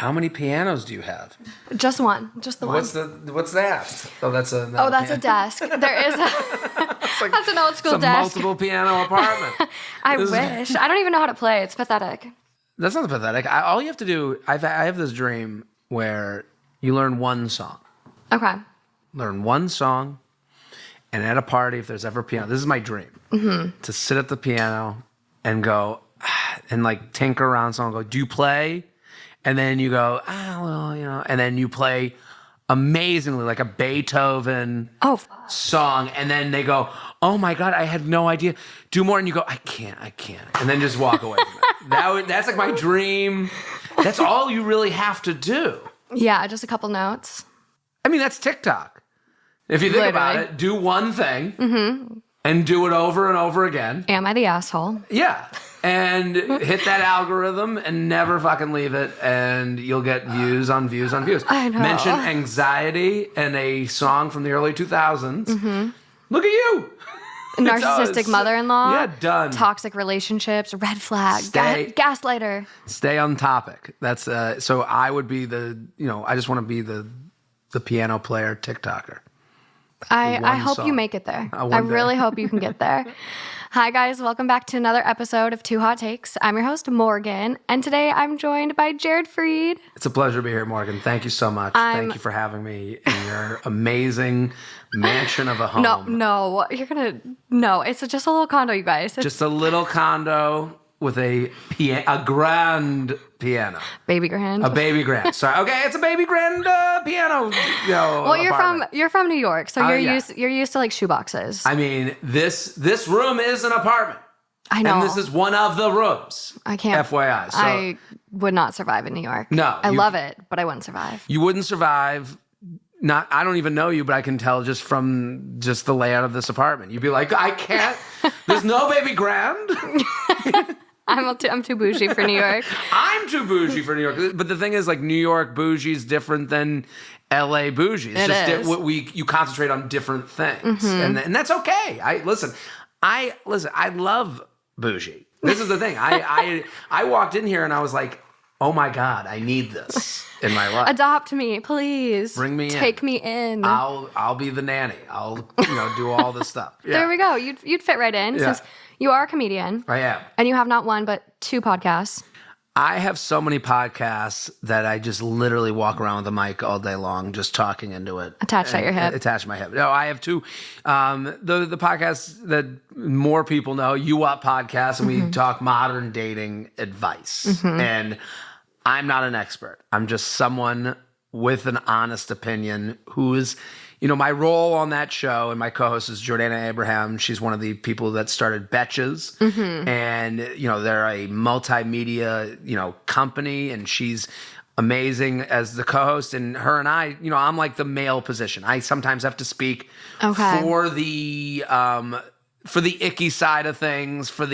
How many pianos do you have? Just one. Just the one. What's that? Oh, that's a desk. There is that's an old school it's a desk. multiple piano apartment. I wish. I don't even know how to play. It's pathetic. That's not pathetic. All you have to do, I have this dream where you learn one song. Okay. Learn one song, and at a party, if there's ever a piano, this is my dream, to sit at the piano and go, and like tinker around song, go, do you play? And then you go, and then you play amazingly, like a Beethoven song, and then they go, oh my God, I had no idea. Do more, and you go, I can't. And then just walk away from it. That's like my dream. That's all you really have to do. Yeah, just a couple notes. I mean, that's TikTok. If you think about it, do one thing and do it over and over again. Am I the asshole? Yeah. And hit that algorithm and never fucking leave it, and you'll get views on views on views. I know. Mention anxiety and a song from the early 2000s. Look at you. Narcissistic mother-in-law. Yeah, done. Toxic relationships, red flag, gaslighter. Stay on topic. That's so I would be I just want to be the piano player TikToker. I hope you make it there. I really hope you can get there. Hi, guys. Welcome back to another episode of Two Hot Takes. I'm your host, Morgan, and today I'm joined by Jared Freid. It's a pleasure to be here, Morgan. Thank you so much. Thank you for having me in your amazing mansion of a home. No. It's just a little condo, you guys. It's just a little condo with a grand piano. Baby grand. A baby grand. Sorry. Okay, it's a baby grand piano. Well, you're from New York, so you're used to like shoeboxes. I mean, this room is an apartment. I know. And this is one of the rooms. I can't. FYI. So, I would not survive in New York. No. I love it, but I wouldn't survive. You wouldn't survive. I don't even know you, but I can tell just from the layout of this apartment. You'd be like, I can't. There's no baby grand. I'm too bougie for New York. I'm too bougie for New York. But the thing is, like, New York bougie is different than LA bougie. It's you concentrate on different things. And that's okay. I love bougie. This is the thing. I walked in here and I was like, oh my God, I need this in my life. Adopt me, please. Bring me in. Take me in. I'll be the nanny. I'll do all this stuff. Yeah. There we go. You'd fit right in since you are a comedian. I am. And you have not one but two podcasts. I have so many podcasts that I just literally walk around with a mic all day long, just talking into it. Attached at your hip. Attached to my hip. No, I have two. The podcasts that more people know, You Up Podcast, and we talk modern dating advice. And I'm not an expert. I'm just someone with an honest opinion who is, my role on that show, and my co-host is Jordana Abraham. She's one of the people that started Betches. And, they're a multimedia, company, and she's amazing as the co-host. And her and I, I'm like the male position. I sometimes have to speak for the icky side of things, because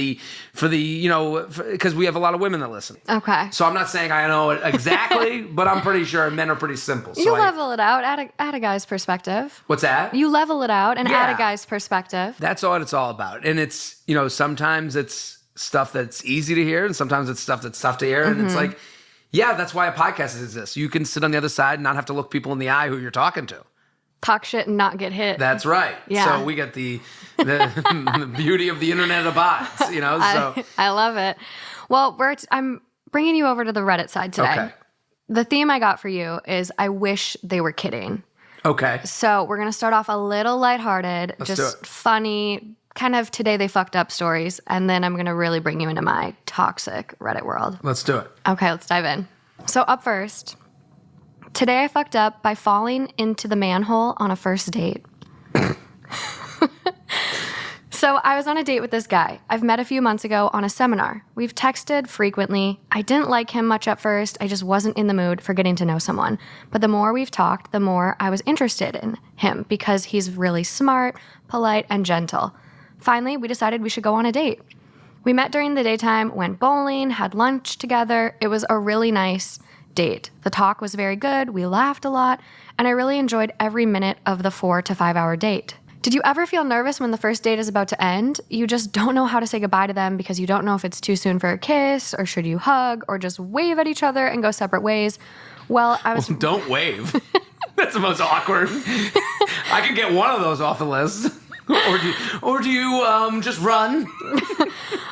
we have a lot of women that listen. Okay. So I'm not saying I know it exactly, but I'm pretty sure men are pretty simple. So you level it out, add a guy's perspective. What's that? You level it out and add a guy's perspective. That's what it's all about. And it's, sometimes it's stuff that's easy to hear, and sometimes it's stuff that's tough to hear. And it's like, that's why a podcast exists. You can sit on the other side and not have to look people in the eye who you're talking to. Talk shit and not get hit. That's right. Yeah. So we get the beauty of the internet abides, So I love it. Well, I'm bringing you over to the Reddit side today. Okay. The theme I got for you is I wish they were kidding. Okay. So we're going to start off a little lighthearted, just funny, kind of today they fucked up stories, and then I'm going to really bring you into my toxic Reddit world. Let's do it. Okay, let's dive in. So up first, today I fucked up by falling into the manhole on a first date. So I was on a date with this guy I've met a few months ago on a seminar. We've texted frequently. I didn't like him much at first. I just wasn't in the mood for getting to know someone. But the more we've talked, the more I was interested in him because he's really smart, polite, and gentle. Finally, we decided we should go on a date. We met during the daytime, went bowling, had lunch together. It was a really nice date. The talk was very good. We laughed a lot, and I really enjoyed every minute of the 4 to 5 hour date. Did you ever feel nervous when the first date is about to end? You just don't know how to say goodbye to them because you don't know if it's too soon for a kiss, or should you hug, or just wave at each other and go separate ways? Well, Don't wave. That's the most awkward. I could get one of those off the list. Or do you just run?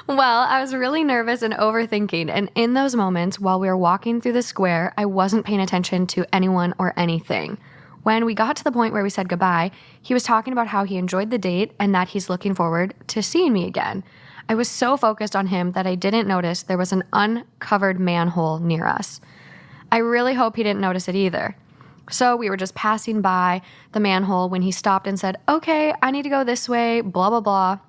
Well, I was really nervous and overthinking, and in those moments, while we were walking through the square, I wasn't paying attention to anyone or anything. When we got to the point where we said goodbye, he was talking about how he enjoyed the date and that he's looking forward to seeing me again. I was so focused on him that I didn't notice there was an uncovered manhole near us. I really hope he didn't notice it either. So we were just passing by the manhole when he stopped and said, "Okay, I need to go this way, blah, blah, blah."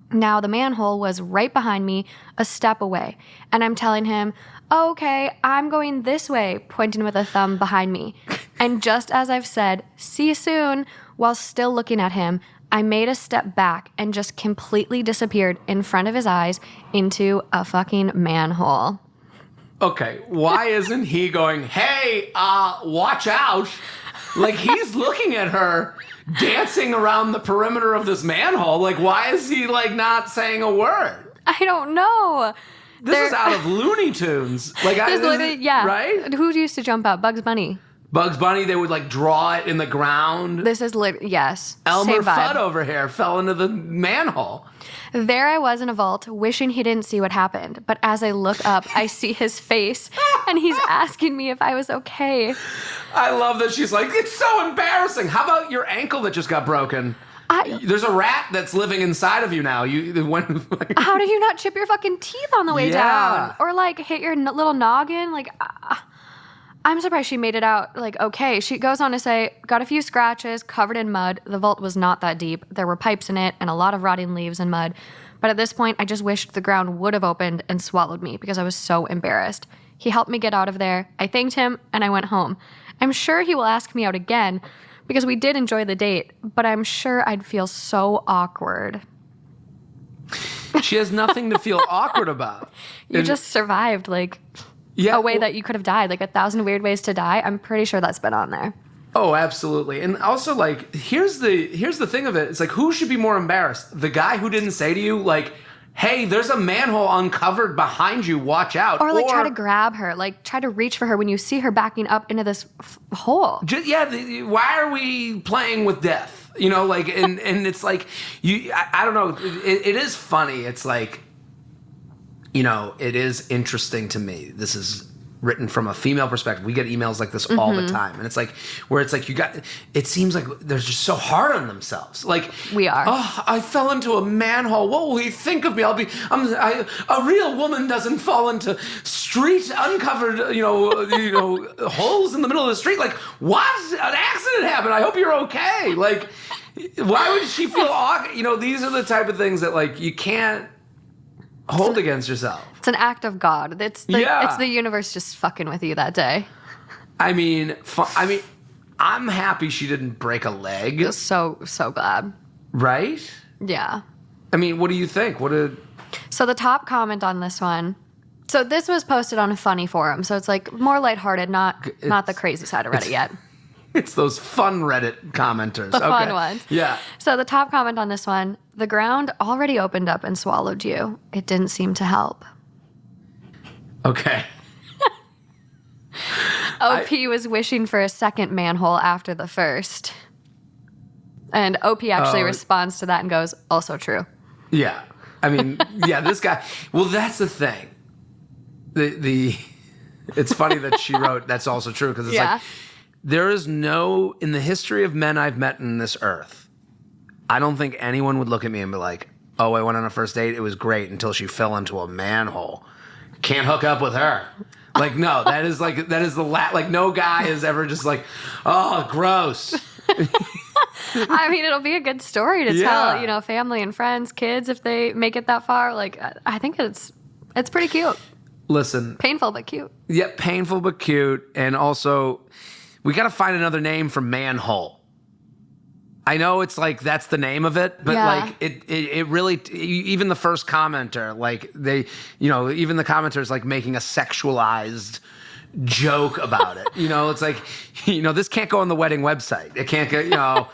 Now the manhole was right behind me, a step away. And I'm telling him, "Okay, I'm going this way," pointing with a thumb behind me. And just as I've said, "See you soon," while still looking at him, I made a step back and just completely disappeared in front of his eyes into a fucking manhole. Okay, why isn't he going, "Hey, watch out"? Like, he's looking at her dancing around the perimeter of this manhole. Like, why is he, like, not saying a word? I don't know. This is out of Looney Tunes. Like, yeah. Right? Who used to jump out? Bugs Bunny. Bugs Bunny, they would, like, draw it in the ground. This is yes. Elmer same vibe. Fudd over here fell into the manhole. There I was in a vault, wishing he didn't see what happened. But as I look up, I see his face, and he's asking me if I was okay. I love that she's like, "It's so embarrassing. How about your ankle that just got broken? There's a rat that's living inside of you now. How did you not chip your fucking teeth on the way down? Or, like, hit your little noggin? Like, I'm surprised she made it out, like, okay. She goes on to say, "Got a few scratches, covered in mud. The vault was not that deep. There were pipes in it and a lot of rotting leaves and mud. But at this point, I just wished the ground would have opened and swallowed me because I was so embarrassed." He helped me get out of there. I thanked him, and I went home. I'm sure he will ask me out again because we did enjoy the date, but I'm sure I'd feel so awkward. She has nothing to feel awkward about. You just survived, like... Yeah, a way that you could have died, like 1,000 weird ways to die. I'm pretty sure that's been on there. Oh, absolutely. And also, like, here's the thing of it. It's like, who should be more embarrassed? The guy who didn't say to you, like, "Hey, there's a manhole uncovered behind you. Watch out." Or, like, try to grab her. Like, try to reach for her when you see her backing up into this hole. Why are we playing with death? You know, like, and it's like, I don't know. It is funny. It's like, you know, it is interesting to me. This is written from a female perspective. We get emails like this all the time. And it's like, where it's like, it seems like they're just so hard on themselves. Like, we are. "Oh, I fell into a manhole. What will he think of me? A real woman doesn't fall into street uncovered, holes in the middle of the street." Like, what? An accident happened. I hope you're okay. Like, why would she feel awkward? You know, these are the type of things that, like, you can't hold against yourself. It's an act of God. It's the universe just fucking with you that day. I mean, I'm happy she didn't break a leg. Just so glad. Right? Yeah. I mean, what do you think? So the top comment on this one. So this was posted on a funny forum. So it's like more lighthearted, not the crazy side of Reddit yet. It's those fun Reddit commenters. The fun ones. Yeah. So the top comment on this one: "The ground already opened up and swallowed you. It didn't seem to help." Okay. OP was wishing for a second manhole after the first. And OP actually responds to that and goes, "Also true." Yeah. I mean, yeah, this guy. Well, that's the thing. It's funny that she wrote, "That's also true," because it's like, there is in the history of men I've met in this earth, I don't think anyone would look at me and be like, "Oh, I went on a first date. It was great until she fell into a manhole. Can't hook up with her." Like, no, that is like, no guy is ever just like, "Oh, gross." I mean, it'll be a good story to tell, family and friends, kids, if they make it that far. Like, I think it's pretty cute. Listen. Painful, but cute. Yeah, painful, but cute. And also, we got to find another name for manhole. I know it's like, that's the name of it, but like, it really, even the first commenter, like even the commenter's like making a sexualized joke about it. It's like, this can't go on the wedding website. It can't go,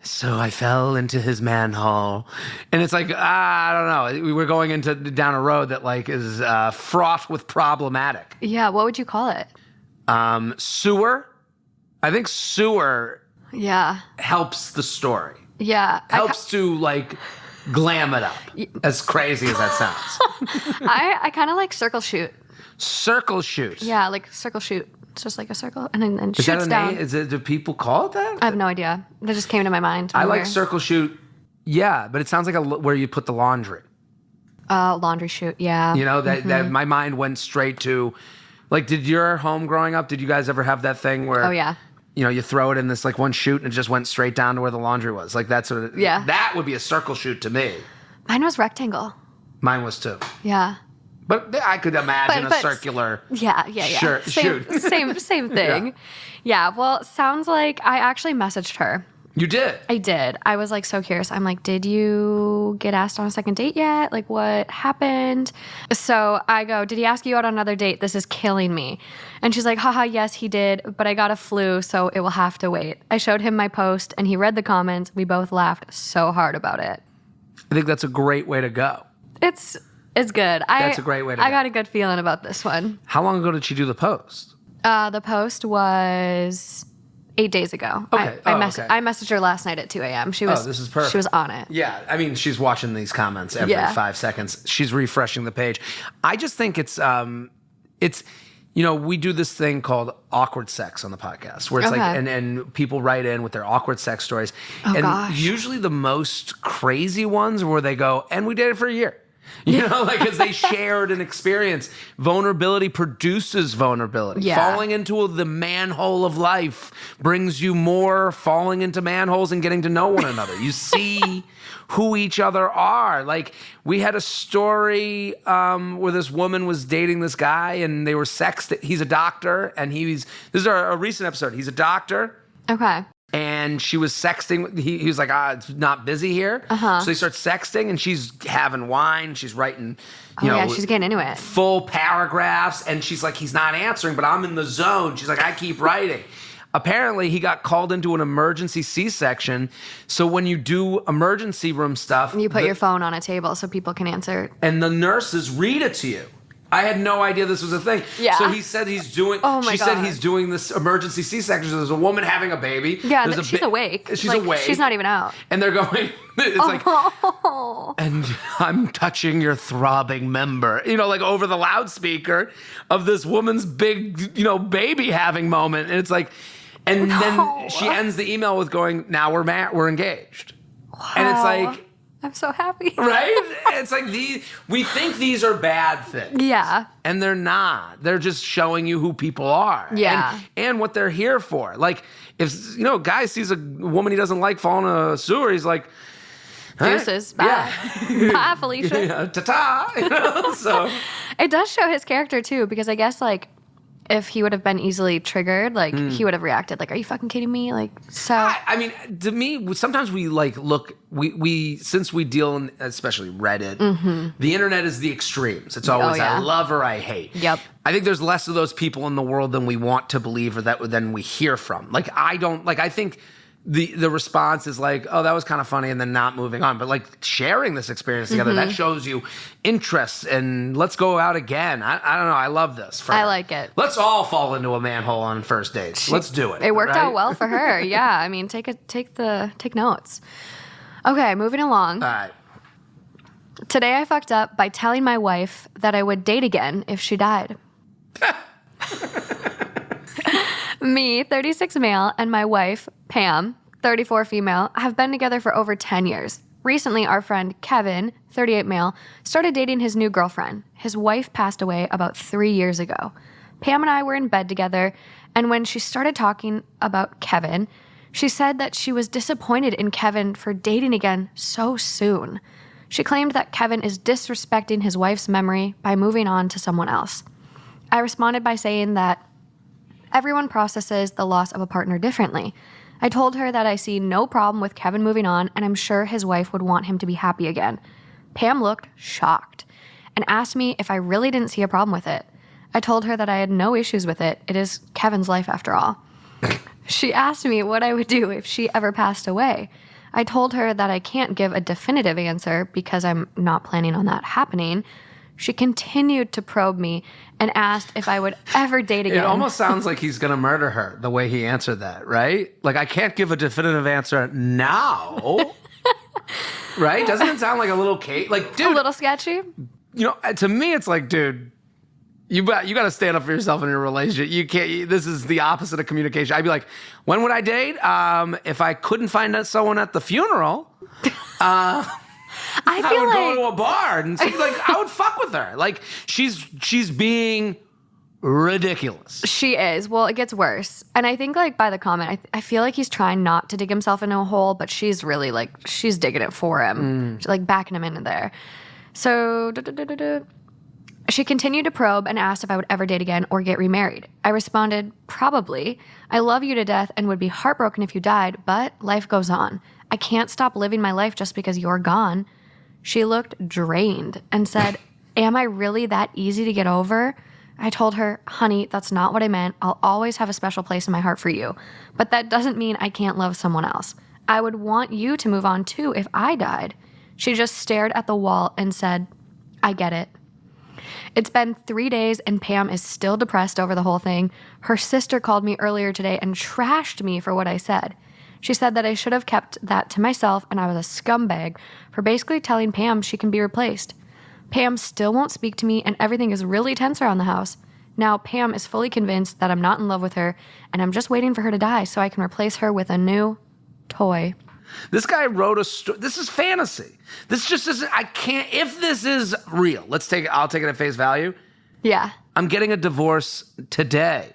So I fell into his manhole. And it's like, I don't know. We're going down a road that like is fraught with problematic. Yeah, what would you call it? Sewer. I think sewer Yeah. helps the story. Yeah. Helps to like glam it up. As crazy as that sounds. I kind of like circle shoot. Circle shoot. Yeah, like circle shoot. It's just like a circle and then Is shoots that a down. name? Do people call it that? I have no idea. That just came to my mind. I like circle shoot. Yeah, but it sounds like where you put the laundry. Laundry shoot, yeah. You know, that my mind went straight to, like, did your home growing up, did you guys ever have that thing where, Oh, yeah. you know, you throw it in this, like, one chute and it just went straight down to where the laundry was? Like, that's what Yeah. That would be a circle chute to me. Mine was rectangle. Mine was too. Yeah. But I could imagine But a circular Yeah. shoot. Same thing. Yeah, well, sounds like I actually messaged her. You did? I did. I was like so curious. I'm like, did you get asked on a second date yet? Like, what happened? So I go, did he ask you out on another date? This is killing me. And she's like, haha, yes, he did, but I got a flu, so it will have to wait. I showed him my post and he read the comments. We both laughed so hard about it. I think that's a great way to go. It's good. That's a great way to I go. got a good feeling about this one. How long ago did she do the post? The post was 8 days ago. Okay. I Okay. I messaged her last night at 2 a.m. She was. This is perfect. She was on it. Yeah, I mean, she's watching these comments every Yeah. 5 seconds. She's refreshing the page. I just think it's, you know, we do this thing called awkward sex on the podcast, where it's like, Okay. and people write in with their awkward sex stories, Oh, and gosh. usually the most crazy ones where they go, and we dated for a year. You know, like, because they shared an experience. Vulnerability produces vulnerability. Yeah. Falling into the manhole of life brings you more falling into manholes and getting to know one another. You see who each other are. Like, we had a story where this woman was dating this guy and they were sexting. He's a doctor and this is a recent episode. He's a doctor. Okay. And she was sexting. He was like, it's not busy here. So they start sexting, and she's having wine. She's writing, you know, Yeah, she's getting into it. full paragraphs. And she's like, he's not answering, but I'm in the zone. She's like, I keep writing. Apparently, he got called into an emergency C-section. So when you do emergency room stuff, You put your phone on a table so people can answer. and the nurses read it to you. I had no idea this was a thing. Yeah. So he said he's doing. Oh my she said God. he's doing this emergency C-section. There's a woman having a baby. Yeah, There's she's awake. She's Like, awake. She's not even out. And they're going. It's like, and I'm touching your throbbing member. You know, like over the loudspeaker of this woman's big, you know, baby having moment. And it's like, and then she ends the email with going, "Now we're engaged." And it's like. I'm so happy. Right? It's like we think these are bad things. Yeah. And they're not. They're just showing you who people are. Yeah. And what they're here for. Like, if, you know, a guy sees a woman he doesn't like fall in a sewer, he's like, "Huh? Deuces. Bye. Yeah. Bye, Felicia. Yeah, ta-ta. You know? So, It does show his character too, because I guess like if he would have been easily triggered, like he would have reacted like, "Are you fucking kidding me?" Like, so I mean, to me, sometimes we like look, we since we deal in, especially Reddit, the internet is the extremes. It's always, yeah. I love or I hate. Yep. I think there's less of those people in the world than we want to believe or than we hear from. Like, I think the response is like, "Oh, that was kind of funny," and then not moving on. But like sharing this experience together, that shows you interest and let's go out again. I don't know. I love this. I like it. Let's all fall into a manhole on first dates. Let's do it. It worked right? out well for her. Yeah. I mean, take notes. Okay, moving along. All right. Today I fucked up by telling my wife that I would date again if she died. Me, 36 male, and my wife, Pam, 34 female, have been together for over 10 years. Recently, our friend Kevin, 38 male, started dating his new girlfriend. His wife passed away about 3 years ago. Pam and I were in bed together, and when she started talking about Kevin, she said that she was disappointed in Kevin for dating again so soon. She claimed that Kevin is disrespecting his wife's memory by moving on to someone else. I responded by saying that everyone processes the loss of a partner differently. I told her that I see no problem with Kevin moving on, and I'm sure his wife would want him to be happy again. Pam looked shocked and asked me if I really didn't see a problem with it. I told her that I had no issues with it. It is Kevin's life after all. She asked me what I would do if she ever passed away. I told her that I can't give a definitive answer because I'm not planning on that happening. She continued to probe me and asked if I would ever date again. It almost sounds like he's going to murder her, the way he answered that, right? Like, I can't give a definitive answer now. Right? Doesn't it sound like a little Kate? Like, dude. A little sketchy? To me, it's like, dude, you got to stand up for yourself in your relationship. You can't, this is the opposite of communication. I'd be like, when would I date? If I couldn't find someone at the funeral, I would go to a bar and see, like, I would fuck with her. Like, she's being ridiculous. She is. Well, it gets worse. And I think, like, by the comment, I feel like he's trying not to dig himself into a hole, but she's really, like, she's digging it for him. She's, like, backing him into there. So, she continued to probe and asked if I would ever date again or get remarried. I responded, probably. I love you to death and would be heartbroken if you died, but life goes on. I can't stop living my life just because you're gone. She looked drained and said, am I really that easy to get over? I told her, honey, that's not what I meant. I'll always have a special place in my heart for you. But that doesn't mean I can't love someone else. I would want you to move on too if I died. She just stared at the wall and said, I get it. It's been 3 days and Pam is still depressed over the whole thing. Her sister called me earlier today and trashed me for what I said. She said that I should have kept that to myself and I was a scumbag for basically telling Pam she can be replaced. Pam still won't speak to me and everything is really tense around the house. Now Pam is fully convinced that I'm not in love with her and I'm just waiting for her to die so I can replace her with a new toy. This guy wrote a story. This is fantasy. This just isn't, I can't, if this is real, I'll take it at face value. Yeah. I'm getting a divorce today.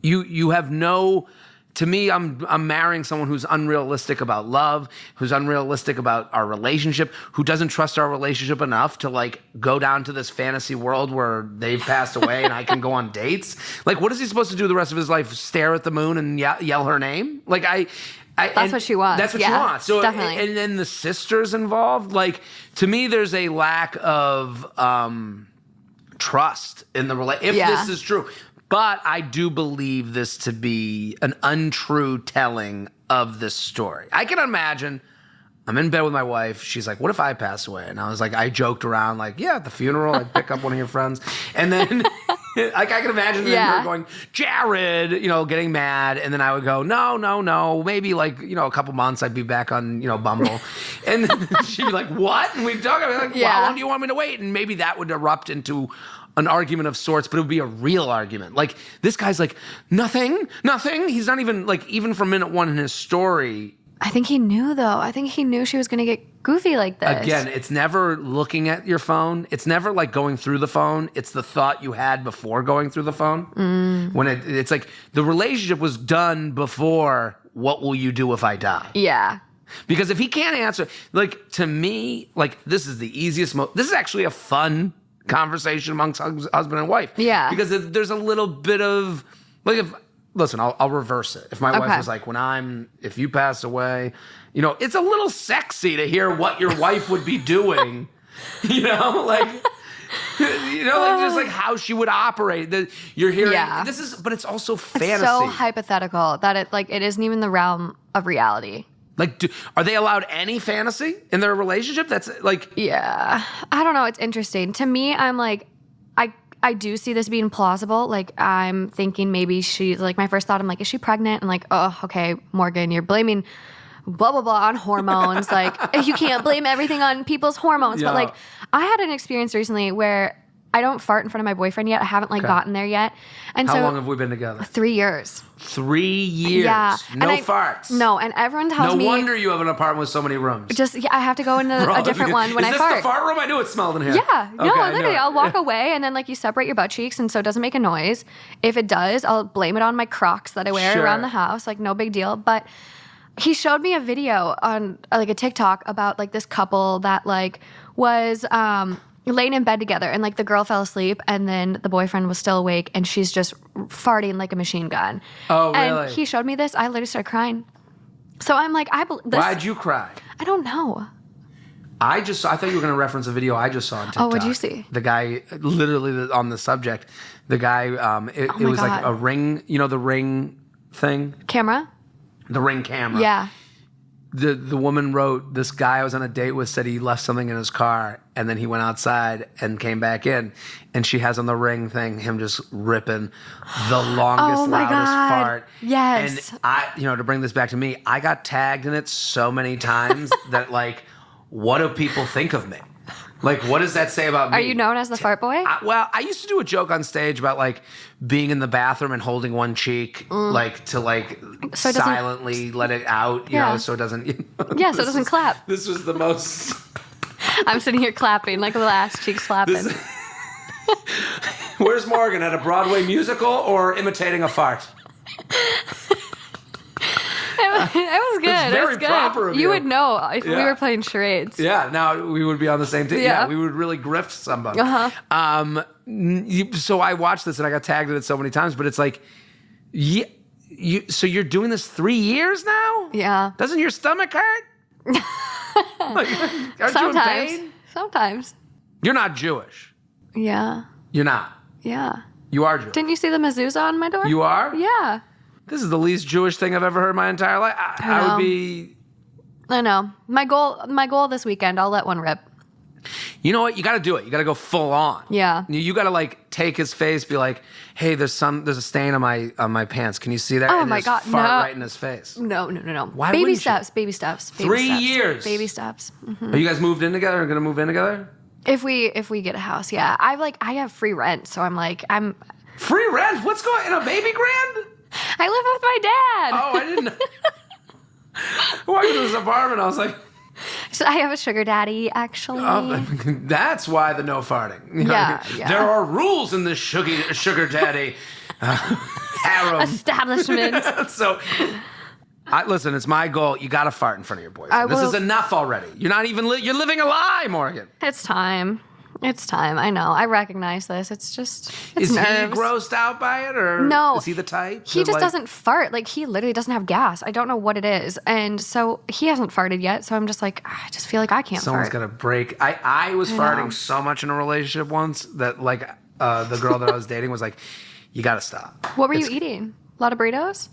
You have no, to me, I'm marrying someone who's unrealistic about love, who's unrealistic about our relationship, who doesn't trust our relationship enough to, like, go down to this fantasy world where they've passed away and I can go on dates. Like, what is he supposed to do the rest of his life? Stare at the moon and yell her name? Like, that's what she wants. That's what she wants. So, definitely. and then the sisters involved. Like, to me, there's a lack of trust in the relationship. If this is true. But I do believe this to be an untrue telling of this story. I can imagine I'm in bed with my wife. She's like, what if I pass away? And I was like, I joked around like, yeah, at the funeral, I'd pick up one of your friends. And then like I can imagine her going, Jared, getting mad. And then I would go, no. Maybe like, a couple months I'd be back on, Bumble. And then she'd be like, what? And we'd talk. I'd be like, well, how long do you want me to wait? And maybe that would erupt into an argument of sorts, but it would be a real argument. Like, this guy's like, nothing. He's not even, like, even from minute one in his story. I think he knew, though. I think he knew she was going to get goofy like this. Again, it's never looking at your phone. It's never, like, going through the phone. It's the thought you had before going through the phone. When it's like, the relationship was done before, what will you do if I die? Yeah. Because if he can't answer, like, to me, like, this is the easiest, this is actually a fun conversation amongst husband and wife. Yeah. Because there's a little bit of, like, listen, I'll reverse it. If my wife was like, if you pass away, it's a little sexy to hear what your wife would be doing, like, just like how she would operate. You're hearing, but it's also fantasy. It's so hypothetical that it isn't even the realm of reality. Like, are they allowed any fantasy in their relationship? That's like... Yeah. I don't know. It's interesting. To me, I'm like, I do see this being plausible. Like, I'm thinking maybe she's, like, my first thought, I'm like, is she pregnant? And like, oh, okay, Morgan, you're blaming blah, blah, blah on hormones. Like, you can't blame everything on people's hormones. Yeah. But, like, I had an experience recently where I don't fart in front of my boyfriend yet. I haven't, like, gotten there yet. And How long have we been together? 3 years. 3 years. Yeah. No farts. No, and everyone tells me. No wonder you have an apartment with so many rooms. I have to go into a different one when I fart. Is this the fart room? I knew it smelled in here. Yeah. Okay, no, literally, I'll walk away and then, like, you separate your butt cheeks and so it doesn't make a noise. If it does, I'll blame it on my Crocs that I wear around the house. Like, no big deal. But he showed me a video on, like, a TikTok about, like, this couple that, like, was laying in bed together and, like, the girl fell asleep and then the boyfriend was still awake and she's just farting like a machine gun. Oh, really? And he showed me this. I literally started crying. So I'm like, why'd you cry? I don't know. I thought you were going to reference a video I just saw on TikTok. Oh, what'd you see? The guy, literally on the subject, the guy, it was God. like a ring, the ring thing. Camera? The Ring camera. Yeah. The woman wrote, this guy I was on a date with said he left something in his car, and then he went outside and came back in, and she has on the Ring thing him just ripping the longest, loudest fart. Yes. And I, to bring this back to me, I got tagged in it so many times that, like, what do people think of me? Like, what does that say about me? Are you known as the fart boy? I used to do a joke on stage about, like, being in the bathroom and holding one cheek, like, to, like, so silently let it out, you know, so it doesn't... Yeah, so it doesn't clap. This was the most... I'm sitting here clapping, like the last cheek's clapping. Where's Morgan? At a Broadway musical or imitating a fart? It was good. It's very proper of you. You would know if we were playing charades. Yeah, now we would be on the same team. Yeah, we would really grift somebody. So I watched this and I got tagged in it so many times, but it's like, so you're doing this 3 years now? Yeah. Doesn't your stomach hurt? Sometimes. You're not Jewish. Yeah. You're not. Yeah. You are Jewish. Didn't you see the mezuzah on my door? You are? Yeah. This is the least Jewish thing I've ever heard in my entire life. I would be... I know. My goal this weekend, I'll let one rip. You know what? You got to do it. You got to go full on. Yeah. You got to, like, take his face, be like, "Hey, there's a stain on my pants. Can you see that?" Oh, and my just God, fart no. right in his face. No. Why baby wouldn't steps, you? baby steps. 3 years. Baby steps. Mm-hmm. Are you guys moved in together or going to move in together? If we get a house, yeah. I have free rent, so I'm Free rent? What's going in a baby grand? I live with my dad. Oh, I didn't know. I walked into this apartment, I was like... So I have a sugar daddy, actually. That's why the no farting. Yeah. There are rules in this sugar daddy harem. Establishment. So, listen, it's my goal. You got to fart in front of your boyfriend. This is enough already. You're not even... you're living a lie, Morgan. It's time. I know. I recognize this. It's Is nerves. he grossed out by it, or no? Is he the type? He just doesn't fart. Like, he literally doesn't have gas. I don't know what it is, and so he hasn't farted yet. So I'm just like, I just feel like I can't. Someone's fart. gonna break. I was farting so much in a relationship once that, like, the girl that I was dating was like, "You got to stop." What were you eating? A lot of burritos?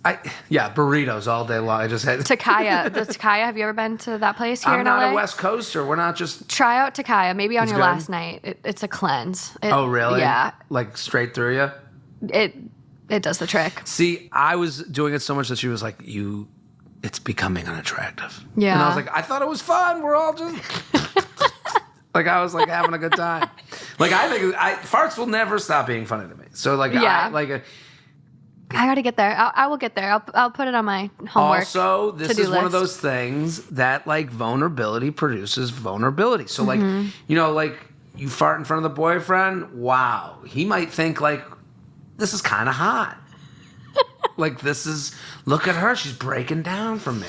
Burritos all day long. I just had Takaya. The Takaya. Have you ever been to that place here I'm in not LA? a West Coaster. We're not just... Try out Takaya. Maybe on It's your good? last night. It's a cleanse. Oh, really? Yeah. Like straight through you? It does the trick. See, I was doing it so much that she was like, it's becoming unattractive. Yeah. And I was like, I thought it was fun. We're all just... Like, I was, like, having a good time. Like, I think farts will never stop being funny to me. So, like, I got to get there. I will get there. I'll put it on my homework. Also, this to-do is one of list. those things that, like, vulnerability produces vulnerability. So, like, like, you fart in front of the boyfriend, wow. He might think, like, this is kind of hot. Like, look at her. She's breaking down from me.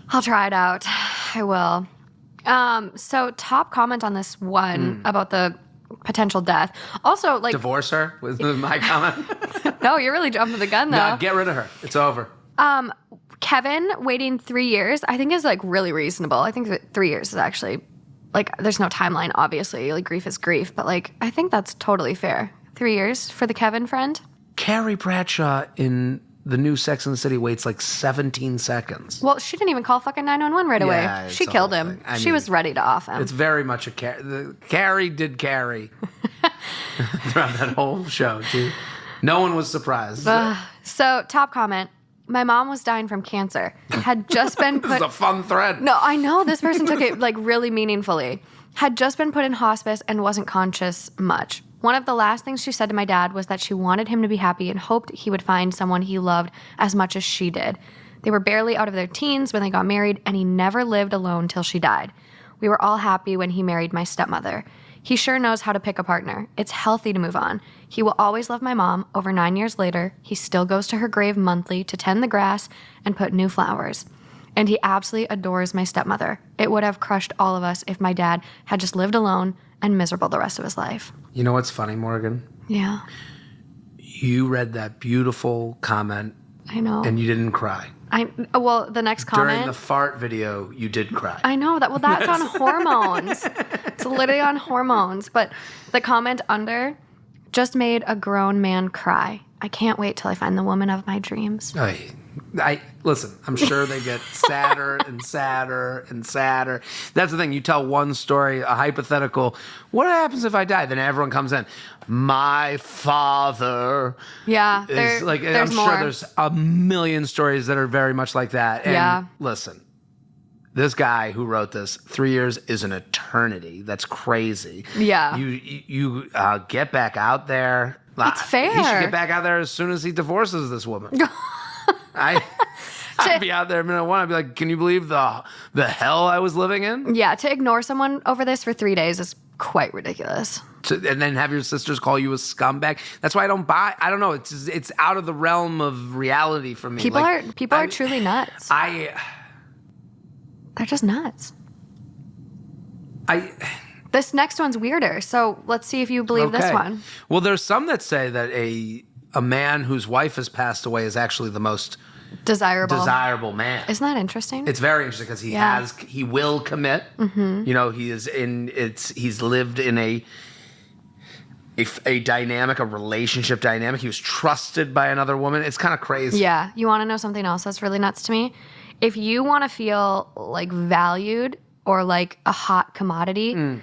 I'll try it out. I will. So top comment on this one about the potential death. Also, like... Divorce her was my comment. No, you're really jumping the gun, though. No, get rid of her. It's over. Kevin waiting 3 years, I think is, like, really reasonable. I think that 3 years is actually, like, there's no timeline, obviously. Like, grief is grief. But, like, I think that's totally fair. 3 years for the Kevin friend. Carrie Bradshaw in the new Sex and the City waits like 17 seconds. Well, she didn't even call fucking 911 right away. She killed him. She was ready to off him. It's very much a Carrie did Carrie throughout that whole show, too. No one was surprised. So, top comment. My mom was dying from cancer. Had just been put... This is a fun thread. No, I know. This person took it, like, really meaningfully. Had just been put in hospice and wasn't conscious much. One of the last things she said to my dad was that she wanted him to be happy and hoped he would find someone he loved as much as she did. They were barely out of their teens when they got married, and he never lived alone till she died. We were all happy when he married my stepmother. He sure knows how to pick a partner. It's healthy to move on. He will always love my mom. Over 9 years later, he still goes to her grave monthly to tend the grass and put new flowers. And he absolutely adores my stepmother. It would have crushed all of us if my dad had just lived alone and miserable the rest of his life. You know what's funny, Morgan? Yeah. You read that beautiful comment. I know. And you didn't cry. Well, the next comment. During the fart video, you did cry. I know that. Well, that's on hormones. It's literally on hormones. But the comment under just made a grown man cry. I can't wait till I find the woman of my dreams. I listen, I'm sure they get sadder and sadder and sadder. That's the thing. You tell one story, a hypothetical, what happens if I die? Then everyone comes in. My father. Yeah. Is like, there's I'm more. sure there's a million stories that are very much like that. And listen, this guy who wrote this, 3 years is an eternity. That's crazy. Yeah. You get back out there. It's fair. He should get back out there as soon as he divorces this woman. I'd be out there minute one. I'd be like, can you believe the hell I was living in? Yeah, to ignore someone over this for 3 days is quite ridiculous. And then have your sisters call you a scumbag. That's why I don't buy. I don't know. It's out of the realm of reality for me. People are truly nuts. They're just nuts. This next one's weirder. So let's see if you believe this one. Well, there's some that say that a man whose wife has passed away is actually the most desirable man. Isn't that interesting? It's very interesting because he will commit. Mm-hmm. You know, he's lived in a dynamic, a relationship dynamic. He was trusted by another woman. It's kind of crazy. Yeah. You want to know something else that's really nuts to me? If you want to feel like valued or like a hot commodity,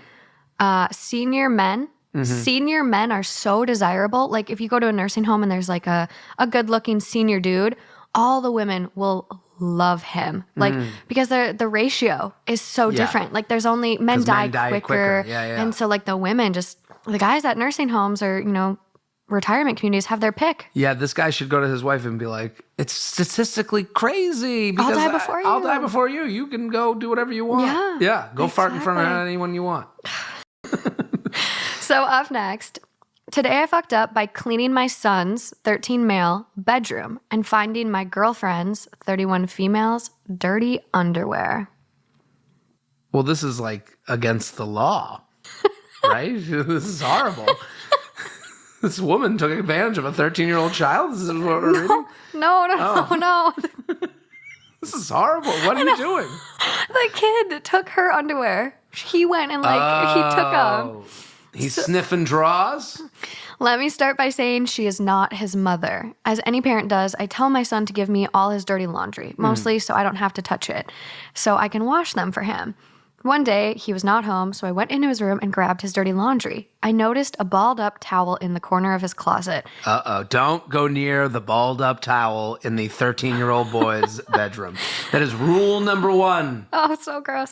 senior men. Mm-hmm. Senior men are so desirable. Like if you go to a nursing home and there's like a good-looking senior dude, all the women will love him. Like because the ratio is so different. Like there's only men die quicker. Yeah. And so like the guys at nursing homes or, retirement communities have their pick. Yeah, this guy should go to his wife and be like, it's statistically crazy. I'll die before you. I'll die before you. You can go do whatever you want. Yeah. Go fart in front of anyone you want. So up next, today I fucked up by cleaning my son's 13 male bedroom and finding my girlfriend's 31 females dirty underwear. Well, this is like against the law, right? This is horrible. This woman took advantage of a 13-year-old child? This is what we're reading? No. This is horrible. What are you doing? The kid took her underwear. He went and he took them. He's sniffing draws? Let me start by saying she is not his mother. As any parent does, I tell my son to give me all his dirty laundry, mostly so I don't have to touch it, so I can wash them for him. One day, he was not home, so I went into his room and grabbed his dirty laundry. I noticed a balled-up towel in the corner of his closet. Don't go near the balled-up towel in the 13-year-old boy's bedroom. That is rule number 1. Oh, it's so gross.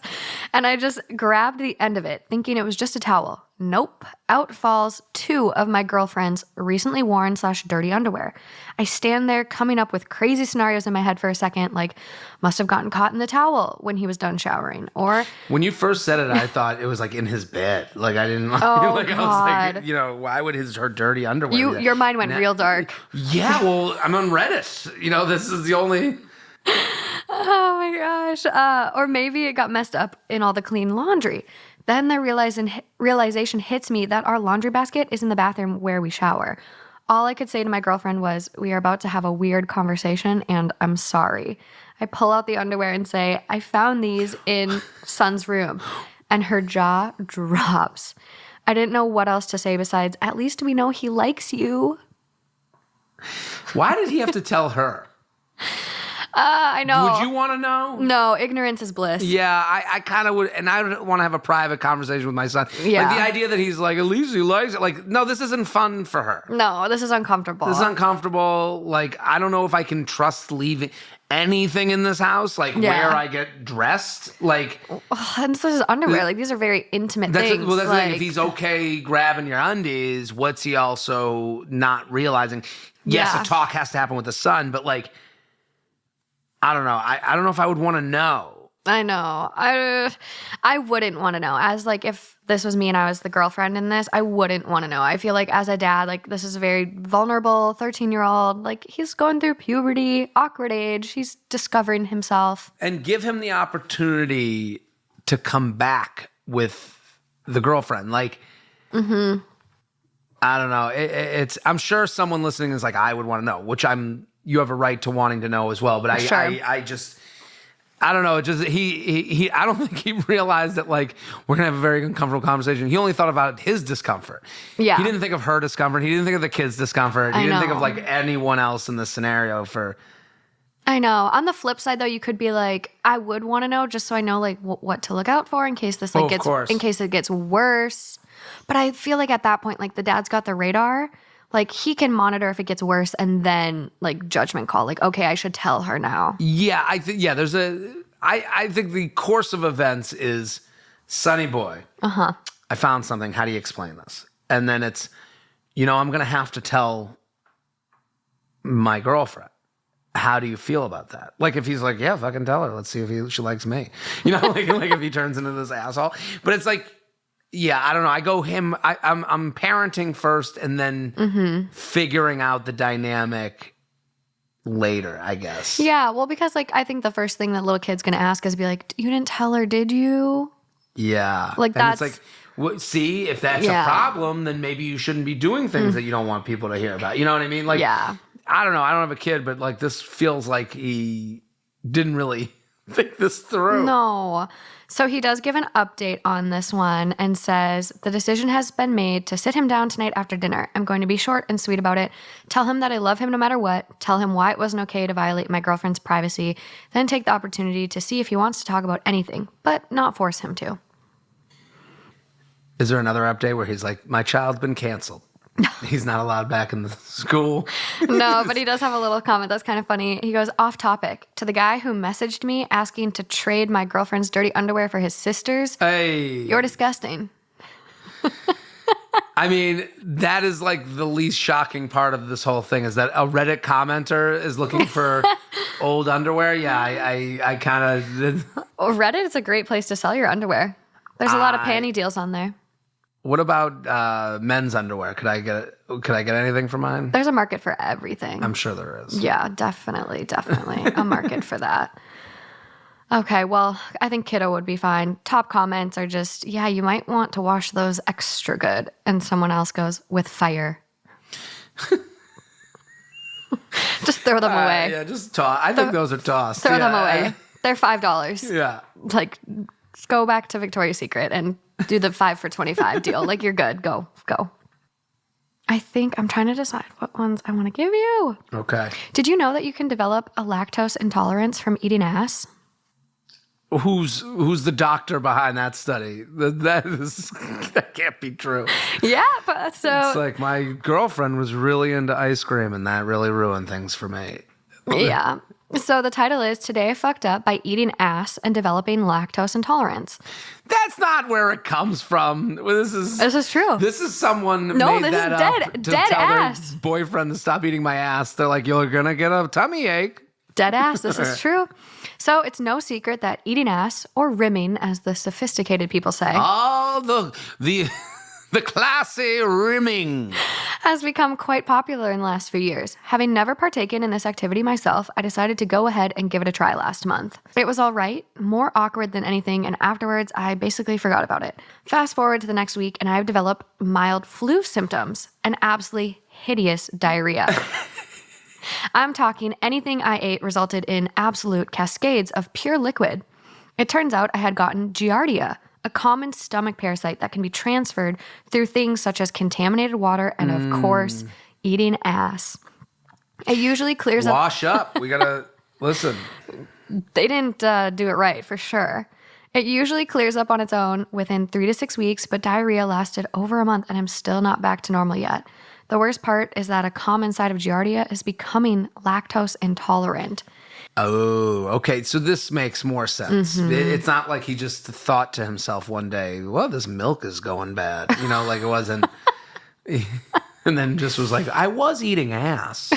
And I just grabbed the end of it, thinking it was just a towel. Nope. Out falls 2 of my girlfriend's recently worn/dirty underwear. I stand there coming up with crazy scenarios in my head for a second, like, must have gotten caught in the towel when he was done showering. Or when you first said it, I thought it was like in his bed. Like I didn't God. I was like, why would her dirty underwear? Your mind went real dark. Yeah, well, I'm on Reddit. This is the only. Oh my gosh. Or maybe it got messed up in all the clean laundry. Then the realization hits me that our laundry basket is in the bathroom where we shower. All I could say to my girlfriend was, we are about to have a weird conversation and I'm sorry. I pull out the underwear and say, I found these in son's room. And her jaw drops. I didn't know what else to say besides, at least we know he likes you. Why did he have to tell her? I know. Would you want to know? No, ignorance is bliss. Yeah, I kind of would, and I would want to have a private conversation with my son. Yeah. Like the idea that he's like, at least he likes it. Like, no, this isn't fun for her. No, this is uncomfortable. This is uncomfortable. Like, I don't know if I can trust leaving anything in this house, like where I get dressed. Like, and this is underwear. Like, these are very intimate things. Well, that's the thing. If he's okay grabbing your undies, what's he also not realizing? Yes, a talk has to happen with the son, but like, I don't know. I don't know if I would want to know. I know. I wouldn't want to know. As like if this was me and I was the girlfriend in this, I wouldn't want to know. I feel like as a dad, like this is a very vulnerable 13-year-old. Like he's going through puberty, awkward age. He's discovering himself. And give him the opportunity to come back with the girlfriend. Like, I don't know. It's. I'm sure someone listening is like, I would want to know, which you have a right to wanting to know as well. But I just, I don't know. It just he. I don't think he realized that like we're gonna have a very uncomfortable conversation. He only thought about his discomfort. Yeah. He didn't think of her discomfort. He didn't think of the kid's discomfort. He didn't think of like anyone else in the scenario for. I know. On the flip side, though, you could be like, I would want to know just so I know like what to look out for in case this like in case it gets worse. But I feel like at that point, like the dad's got the radar. Like he can monitor if it gets worse and then like judgment call. Like, okay, I should tell her now. Yeah, I think I think the course of events is Sonny boy. I found something. How do you explain this? And then it's, I'm gonna have to tell my girlfriend. How do you feel about that? Like if he's like, yeah, fucking tell her. Let's see if she likes me. Like if he turns into this asshole. But it's like, yeah, I don't know. I go him. I'm parenting first, and then figuring out the dynamic later, I guess. Yeah, well, because like I think the first thing that little kid's gonna ask is be like, "You didn't tell her, did you?" Yeah, like and that's it's like, see, if that's a problem, then maybe you shouldn't be doing things that you don't want people to hear about. You know what I mean? Like, I don't know. I don't have a kid, but like this feels like he didn't really think this through. No. So he does give an update on this one and says, the decision has been made to sit him down tonight after dinner. I'm going to be short and sweet about it. Tell him that I love him no matter what. Tell him why it wasn't okay to violate my girlfriend's privacy. Then take the opportunity to see if he wants to talk about anything, but not force him to. Is there another update where he's like, my child's been canceled? He's not allowed back in the school. No, but he does have a little comment that's kind of funny. He goes, off topic, to the guy who messaged me asking to trade my girlfriend's dirty underwear for his sister's. Hey. You're disgusting. I mean, that is like the least shocking part of this whole thing is that a Reddit commenter is looking for old underwear. Yeah, I kind of... Reddit is a great place to sell your underwear. There's a lot of panty deals on there. What about men's underwear? Could I get anything for mine? There's a market for everything. I'm sure there is. Yeah, definitely a market for that. Okay, well, I think kiddo would be fine. Top comments are just, yeah, you might want to wash those extra good. And someone else goes, with fire. Just throw them away. Yeah, just toss. I think those are tossed. Throw them away. They're $5. Yeah. Like, go back to Victoria's Secret and do the 5 for $25 deal. Like, you're good. Go. I think I'm trying to decide what ones I want to give you. Okay. Did you know that you can develop a lactose intolerance from eating ass? Who's the doctor behind that study? That can't be true. Yeah, but so... It's like my girlfriend was really into ice cream, and that really ruined things for me. Yeah. So the title is Today I Fucked Up by Eating Ass and Developing Lactose Intolerance. That's not where it comes from. This is true. This is someone made that up to dead tell ass. their boyfriend to stop eating my ass. They're like, you're gonna get a tummy ache. Dead ass. This is true. So it's no secret that eating ass, or rimming, as the sophisticated people say, the classy rimming, has become quite popular in the last few years. Having never partaken in this activity myself, I decided to go ahead and give it a try last month. It was all right, more awkward than anything, and afterwards I basically forgot about it. Fast forward to the next week, and I've developed mild flu symptoms and absolutely hideous diarrhea. I'm talking anything I ate resulted in absolute cascades of pure liquid. It turns out I had gotten Giardia, a common stomach parasite that can be transferred through things such as contaminated water and, of course, eating ass. It usually clears up... Wash up. We gotta... Listen. They didn't do it right, for sure. It usually clears up on its own within 3 to 6 weeks, but diarrhea lasted over a month, and I'm still not back to normal yet. The worst part is that a common side of Giardia is becoming lactose intolerant. Oh, okay. So this makes more sense. It's not like he just thought to himself one day, well, this milk is going bad. Like it wasn't. And then just was like, I was eating ass.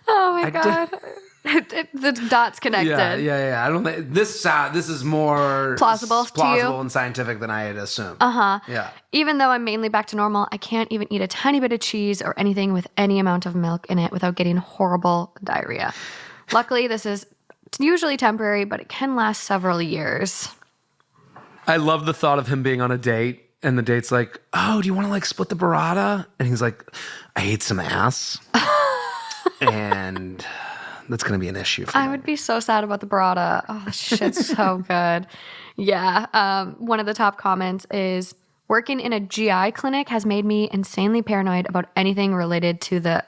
Oh, my God. The dots connected. Yeah. I don't think this is more plausible to you? And scientific than I had assumed. Yeah. Even though I'm mainly back to normal, I can't even eat a tiny bit of cheese or anything with any amount of milk in it without getting horrible diarrhea. Luckily, this is usually temporary, but it can last several years. I love the thought of him being on a date, and the date's like, oh, do you want to split the burrata? And he's like, I ate some ass. And that's going to be an issue for I me. would be so sad about the burrata. Oh, this shit's so good. Yeah. One of the top comments is, working in a GI clinic has made me insanely paranoid about anything related to the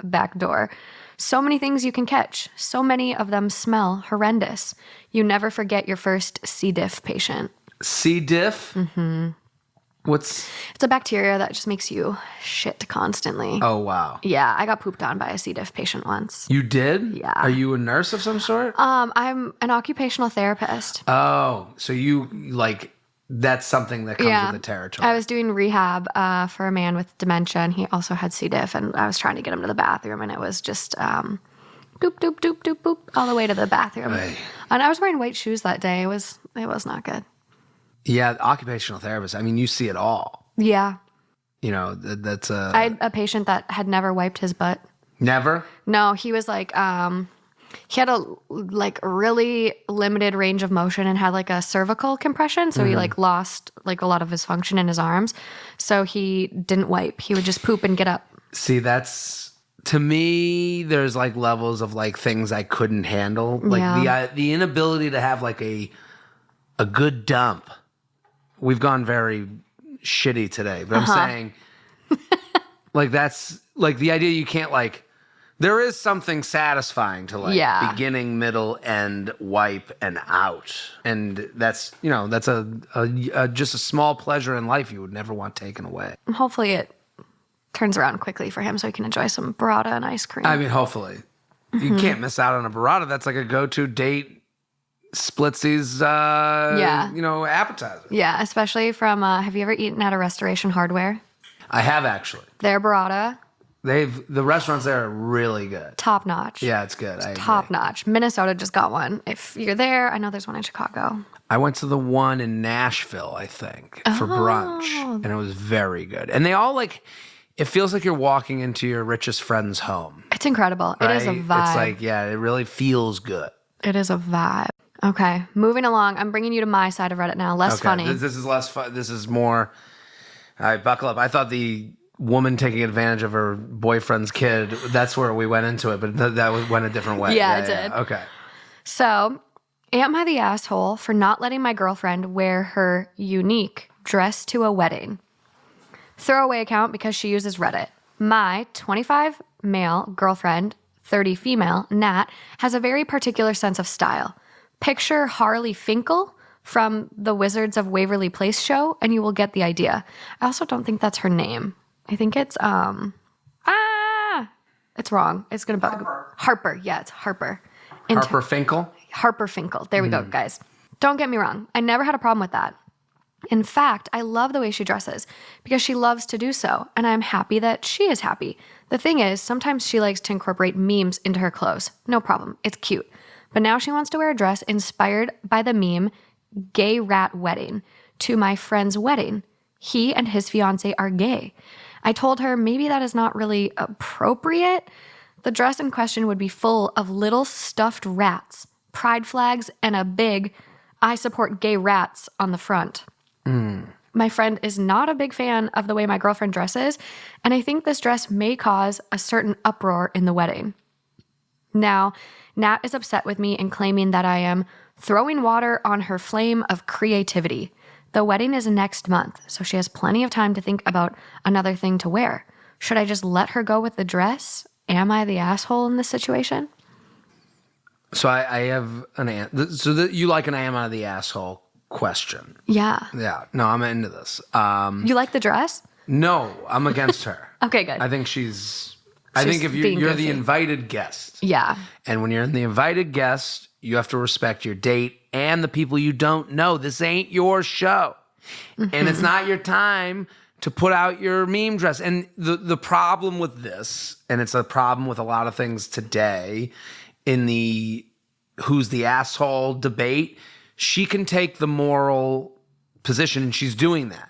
back door. So many things you can catch. So many of them smell horrendous. You never forget your first C. diff patient. C. diff? Mm-hmm. It's a bacteria that just makes you shit constantly. Oh, wow. Yeah, I got pooped on by a C. diff patient once. You did? Yeah. Are you a nurse of some sort? I'm an occupational therapist. Oh, so you, like, that's something that comes with the territory. I was doing rehab for a man with dementia, and he also had C. diff, and I was trying to get him to the bathroom, and it was just doop, doop, doop, doop, boop, all the way to the bathroom. Hey. And I was wearing white shoes that day. It was not good. Yeah, occupational therapist. I mean, you see it all. Yeah. You know, that's a... I had a patient that had never wiped his butt. Never? No, he was like, he had a really limited range of motion and had like a cervical compression. So he like lost like a lot of his function in his arms. So he didn't wipe. He would just poop and get up. See, that's... To me, there's like levels of like things I couldn't handle. Like the inability to have like a good dump. We've gone very shitty today, but I'm saying like that's like the idea you can't like, there is something satisfying to like beginning, middle, end, wipe, and out. And that's, you know, that's a just a small pleasure in life you would never want taken away. Hopefully it turns around quickly for him so he can enjoy some burrata and ice cream. I mean, hopefully. You can't miss out on a burrata. That's like a go-to date splitsies, you know, appetizer. Yeah, especially from, have you ever eaten at a Restoration Hardware? I have actually. Their burrata. The restaurants there are really good. Top notch. Yeah, it's good. Top notch. Minnesota just got one. If you're there, I know there's one in Chicago. I went to the one in Nashville, I think, for brunch, and it was very good. And they all like, it feels like you're walking into your richest friend's home. It's incredible. Right? It is a vibe. It's like, yeah, it really feels good. It is a vibe. Okay, moving along. I'm bringing you to my side of Reddit now. Less funny. This is less fun. This is more. All right, buckle up. I thought the woman taking advantage of her boyfriend's kid, that's where we went into it, but that went a different way. Yeah, it did. Okay. So, am I the asshole for not letting my girlfriend wear her unique dress to a wedding? Throwaway account because she uses Reddit. My 25 male girlfriend, 30 female, Nat, has a very particular sense of style. Picture Harley Finkel from the Wizards of Waverly Place show, and you will get the idea. I also don't think that's her name. I think it's, it's wrong. It's going to bug. Harper. Yeah, it's Harper. Harper Finkel? Harper Finkel. There we go, guys. Don't get me wrong. I never had a problem with that. In fact, I love the way she dresses because she loves to do so, and I'm happy that she is happy. The thing is, sometimes she likes to incorporate memes into her clothes. No problem. It's cute. But now she wants to wear a dress inspired by the meme Gay Rat Wedding to my friend's wedding. He and his fiance are gay. I told her maybe that is not really appropriate. The dress in question would be full of little stuffed rats, pride flags, and a big I support gay rats on the front. My friend is not a big fan of the way my girlfriend dresses, and I think this dress may cause a certain uproar in the wedding. Now, Nat is upset with me and claiming that I am throwing water on her flame of creativity. The wedding is next month, so she has plenty of time to think about another thing to wear. Should I just let her go with the dress? Am I the asshole in this situation? So I have an answer. So you like an am I the asshole question? Yeah. Yeah. No, I'm into this. You like the dress? No, I'm against her. Okay, good. I think I think if you're goofy. the invited guest. Yeah. And when you're the invited guest, you have to respect your date and the people you don't know. This ain't your show. And it's not your time to put out your meme dress. And the problem with this, and it's a problem with a lot of things today in the who's the asshole debate, she can take the moral position, and she's doing that.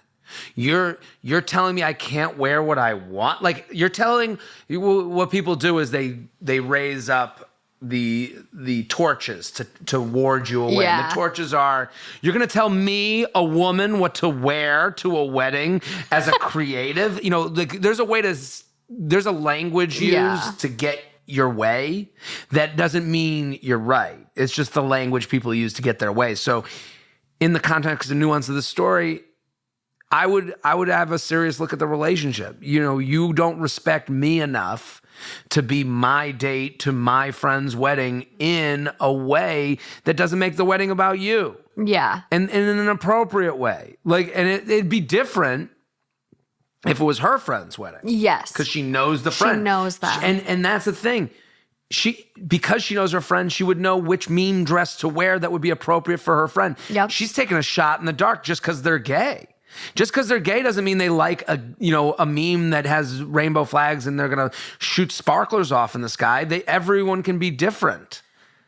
You're telling me I can't wear what I want? Like, you're telling what people do is they raise up the torches to ward you away. Yeah. And the torches are, you're going to tell me, a woman, what to wear to a wedding as a creative? You know, like, there's a language used to get your way, that doesn't mean you're right. It's just the language people use to get their way. So in the context and nuance of the story, I would have a serious look at the relationship. You don't respect me enough to be my date to my friend's wedding in a way that doesn't make the wedding about you. Yeah. And in an appropriate way. And it'd be different if it was her friend's wedding. Yes. Because she knows the friend. She knows that. And that's the thing. Because she knows her friend, she would know which meme dress to wear that would be appropriate for her friend. Yep. She's taking a shot in the dark just because they're gay. Just because they're gay doesn't mean they like a meme that has rainbow flags and they're gonna shoot sparklers off in the sky. Everyone can be different.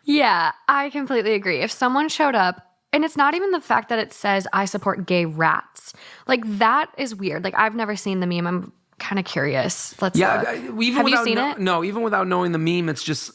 Yeah, I completely agree. If someone showed up, and it's not even the fact that it says I support gay rats, that is weird. I've never seen the meme. I'm kind of curious. Let's look. Have you seen it? No, even without knowing the meme, it's just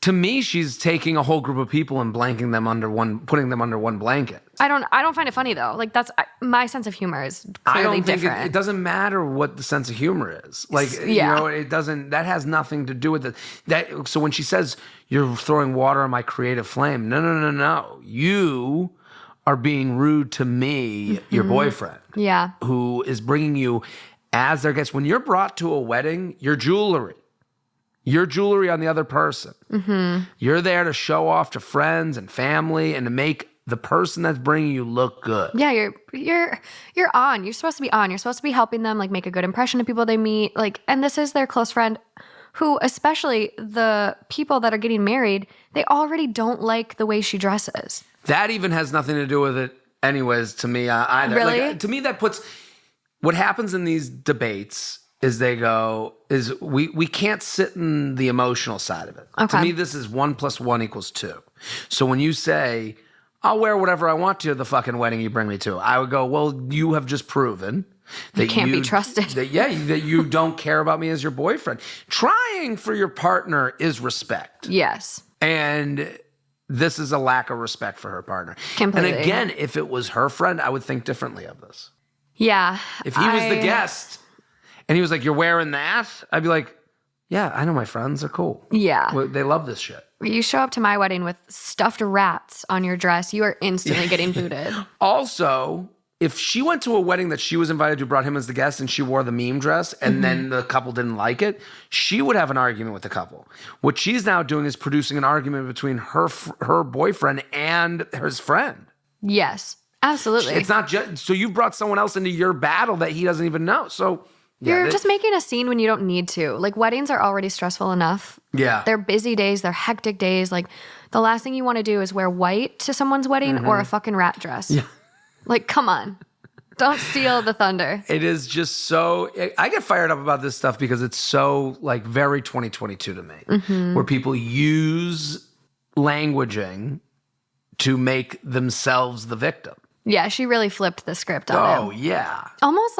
to me, she's taking a whole group of people and putting them under one blanket. I don't find it funny though. That's my sense of humor is clearly different. It doesn't matter what the sense of humor is. It doesn't. That has nothing to do with it. So when she says you're throwing water on my creative flame, no. You are being rude to me, your boyfriend. Yeah. Who is bringing you as their guest. When you're brought to a wedding, your jewelry on the other person. Mm-hmm. You're there to show off to friends and family and to make the person that's bringing you look good. Yeah, you're on. You're supposed to be on. You're supposed to be helping them make a good impression to people they meet. And this is their close friend who, especially the people that are getting married, they already don't like the way she dresses. That even has nothing to do with it anyways to me either. Really? To me, that puts what happens in these debates is we can't sit in the emotional side of it. Okay. To me, this is 1 + 1 = 2. So when you say, I'll wear whatever I want to the fucking wedding you bring me to, I would go, well, you have just proven that you can't be trusted. That you don't care about me as your boyfriend. Trying for your partner is respect. Yes. And this is a lack of respect for her partner. Completely. And again, if it was her friend, I would think differently of this. Yeah. If he was the guest and he was like, you're wearing that? I'd be like, yeah, I know my friends. They're cool. Yeah. They love this shit. You show up to my wedding with stuffed rats on your dress, you are instantly getting booted. Also, if she went to a wedding that she was invited to, brought him as the guest, and she wore the meme dress, and then the couple didn't like it, she would have an argument with the couple. What she's now doing is producing an argument between her boyfriend and his friend. Yes, absolutely. It's not just, so you brought someone else into your battle that he doesn't even know. So you're just making a scene when you don't need to. Weddings are already stressful enough. Yeah. They're busy days. They're hectic days. The last thing you want to do is wear white to someone's wedding or a fucking rat dress. Yeah. Come on. Don't steal the thunder. It is just so... I get fired up about this stuff because it's so, very 2022 to me. Where people use languaging to make themselves the victim. Yeah, she really flipped the script on him. Oh, yeah. Almost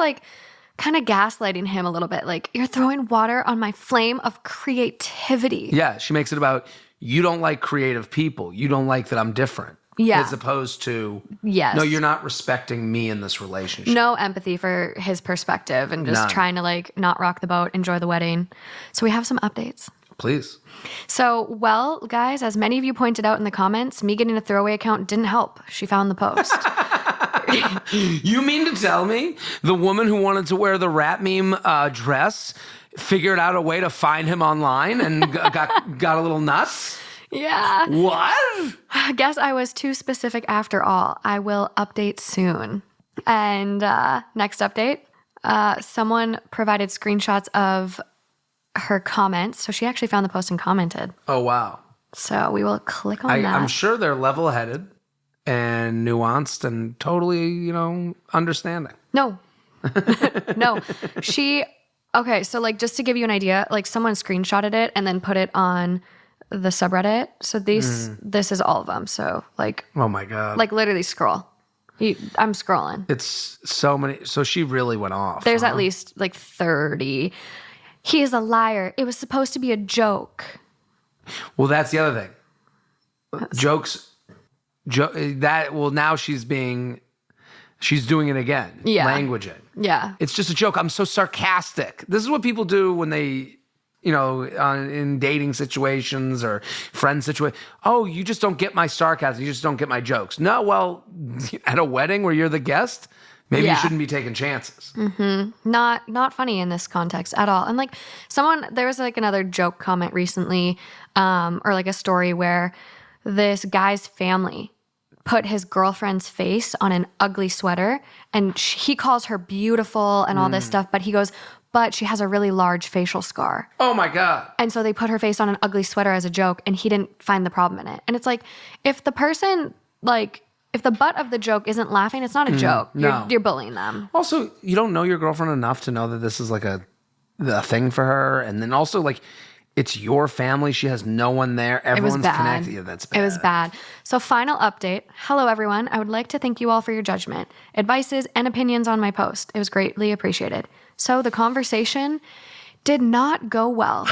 kind of gaslighting him a little bit. You're throwing water on my flame of creativity. Yeah, she makes it about, you don't like creative people. You don't like that I'm different. Yeah. As opposed to, yes. No, you're not respecting me in this relationship. No empathy for his perspective and just trying to not rock the boat, enjoy the wedding. So we have some updates. Please. So, well, guys, as many of you pointed out in the comments, me getting a throwaway account didn't help. She found the post. You mean to tell me the woman who wanted to wear the rat meme dress figured out a way to find him online and got a little nuts? Yeah. What? I guess I was too specific after all. I will update soon. And next update, someone provided screenshots of her comments. So she actually found the post and commented. Oh, wow. So we will click on that. I'm sure they're level-headed and nuanced and totally, understanding. No. No. Okay, so just to give you an idea, someone screenshotted it and then put it on the subreddit. So this is all of them. So oh my God. Literally scroll. I'm scrolling. It's so many. So she really went off. There's at least 30. He is a liar. It was supposed to be a joke. Well, that's the other thing. Jokes. Now she's doing it again. Yeah. Languaging. Yeah. It's just a joke. I'm so sarcastic. This is what people do when they, in dating situations or friend situations. Oh, you just don't get my sarcasm. You just don't get my jokes. No, well, at a wedding where you're the guest, maybe you shouldn't be taking chances. Not funny in this context at all. And like there was like another joke comment recently, or like a story where this guy's family put his girlfriend's face on an ugly sweater, and he calls her beautiful and all this stuff, but he goes, but she has a really large facial scar. Oh my God. And so they put her face on an ugly sweater as a joke, and he didn't find the problem in it. And it's like, if the person, like, if the butt of the joke isn't laughing, it's not a joke. No. You're bullying them. Also, you don't know your girlfriend enough to know that this is like a thing for her. And then also, like, it's your family. She has no one there. Everyone's connected. Yeah, that's bad. It was bad. So final update. Hello, everyone. I would like to thank you all for your judgment, advices, and opinions on my post. It was greatly appreciated. So the conversation did not go well.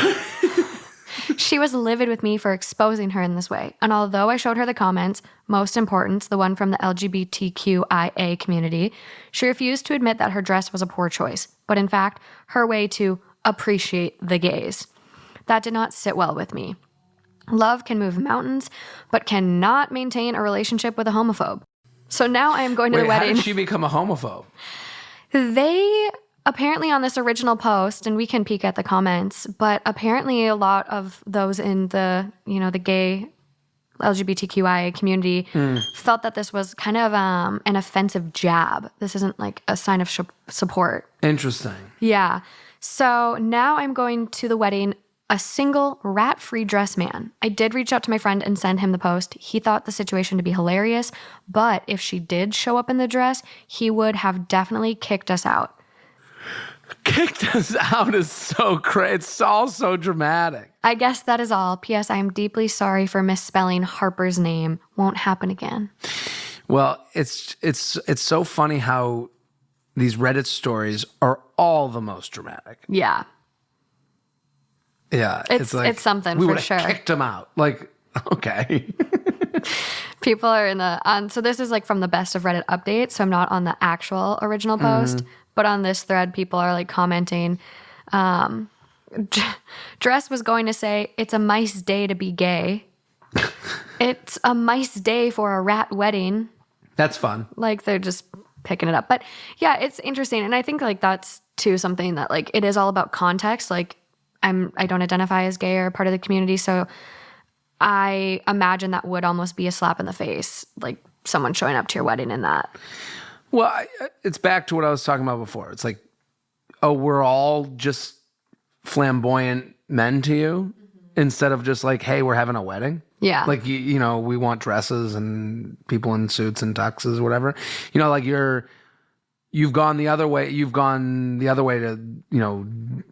She was livid with me for exposing her in this way. And although I showed her the comments, most important, the one from the LGBTQIA community, she refused to admit that her dress was a poor choice, but in fact, her way to appreciate the gays. That did not sit well with me. Love can move mountains, but cannot maintain a relationship with a homophobe. So now I am going to the wedding. How did she become a homophobe? They apparently on this original post, and we can peek at the comments, but apparently a lot of those in the, the gay LGBTQIA community felt that this was kind of an offensive jab. This isn't like a sign of support. Interesting. Yeah. So now I'm going to the wedding, a single rat-free dress man. I did reach out to my friend and send him the post. He thought the situation to be hilarious, but if she did show up in the dress, he would have definitely kicked us out. Kicked us out is so crazy. It's all so dramatic. I guess that is all. P.S. I am deeply sorry for misspelling Harper's name. Won't happen again. Well, it's so funny how these Reddit stories are all the most dramatic. Yeah. Yeah. It's something we for would sure. have kicked him out. Like, okay. People are so this is like from the best of Reddit updates. So I'm not on the actual original post, but on this thread, people are like commenting. Dress was going to say, it's a nice day to be gay. It's a nice day for a rat wedding. That's fun. Like they're just picking it up. But yeah, it's interesting. And I think like that's too something that like it is all about context. Like I don't identify as gay or part of the community. So I imagine that would almost be a slap in the face. Like someone showing up to your wedding in that. Well, it's back to what I was talking about before. It's like, oh, we're all just flamboyant men to you instead of just like, hey, we're having a wedding. Yeah. Like, we want dresses and people in suits and tuxes, whatever. Like you've gone the other way. You've gone the other way to,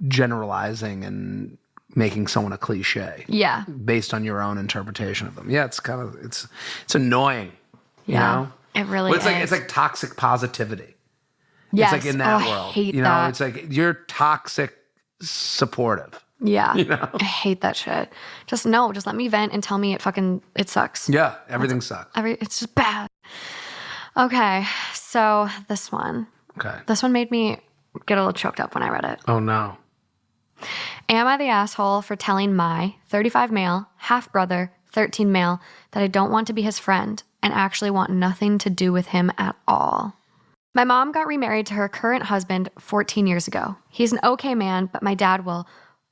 generalizing and making someone a cliche. Yeah. Based on your own interpretation of them. Yeah, it's annoying. Yeah. It really is. It's like toxic positivity. Yes. It's like in that world. I hate that. It's like you're toxic supportive. Yeah. I hate that shit. Just let me vent and tell me it sucks. Yeah, everything sucks. It's just bad. Okay, so this one. Okay. This one made me get a little choked up when I read it. Oh no. Am I the asshole for telling my 35 male, half brother, 13 male that I don't want to be his friend and actually want nothing to do with him at all? My mom got remarried to her current husband 14 years ago. He's an okay man, but my dad will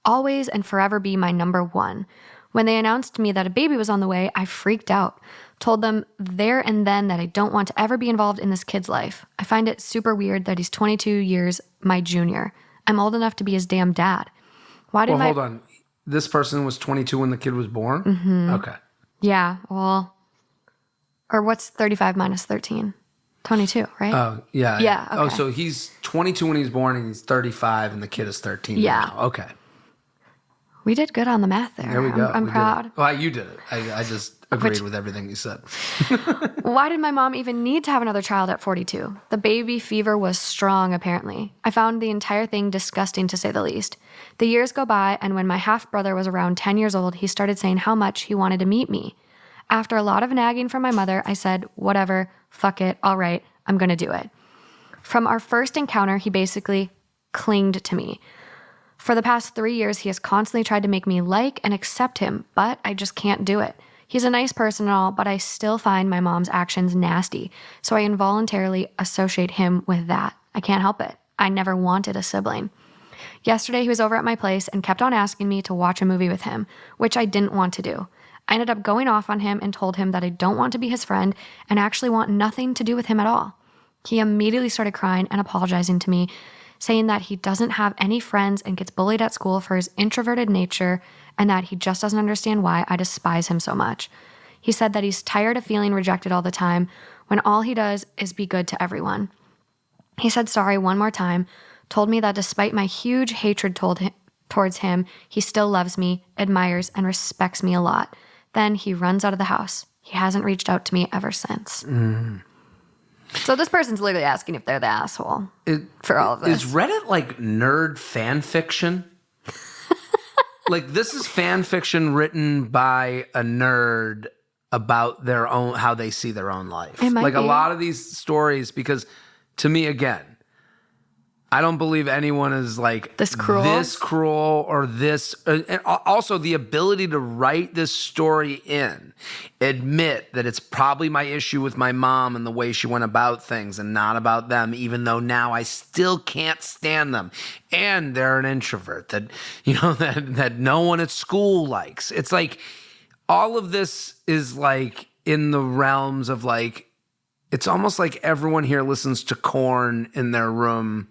always and forever be my number one. When they announced to me that a baby was on the way, I freaked out. Told them there and then that I don't want to ever be involved in this kid's life. I find it super weird that he's 22 years my junior. I'm old enough to be his damn dad. Hold on. This person was 22 when the kid was born? Mm-hmm. Okay. Yeah, well, or what's 35 minus 13? 22, right? Oh, yeah. Yeah, okay. Oh, so he's 22 when he was born and he's 35 and the kid is 13 Yeah. now. Okay. We did good on the math there. There we go. I'm proud. Well, you did it. I just agreed with everything you said. Why did my mom even need to have another child at 42? The baby fever was strong, apparently. I found the entire thing disgusting, to say the least. The years go by, and when my half-brother was around 10 years old, he started saying how much he wanted to meet me. After a lot of nagging from my mother, I said, whatever, fuck it, all right, I'm gonna do it. From our first encounter, he basically clinged to me. For the past 3 years, he has constantly tried to make me like and accept him, but I just can't do it. He's a nice person and all, but I still find my mom's actions nasty, so I involuntarily associate him with that. I can't help it. I never wanted a sibling. Yesterday, he was over at my place and kept on asking me to watch a movie with him, which I didn't want to do. I ended up going off on him and told him that I don't want to be his friend and actually want nothing to do with him at all. He immediately started crying and apologizing to me, saying that he doesn't have any friends and gets bullied at school for his introverted nature and that he just doesn't understand why I despise him so much. He said that he's tired of feeling rejected all the time when all he does is be good to everyone. He said sorry one more time, told me that despite my huge hatred towards him, he still loves me, admires, and respects me a lot. Then he runs out of the house. He hasn't reached out to me ever since. So this person's literally asking if they're the asshole for all of this. Is Reddit like nerd fan fiction? Like, this is fan fiction written by a nerd about their own, how they see their own life. It might like be. a lot of these stories, because to me, again, I don't believe anyone is like this cruel or this. And also the ability to write this story in, admit that it's probably my issue with my mom and the way she went about things and not about them, even though now I still can't stand them. And they're an introvert that, that no one at school likes. It's like all of this is like in the realms of like, it's almost like everyone here listens to Korn in their room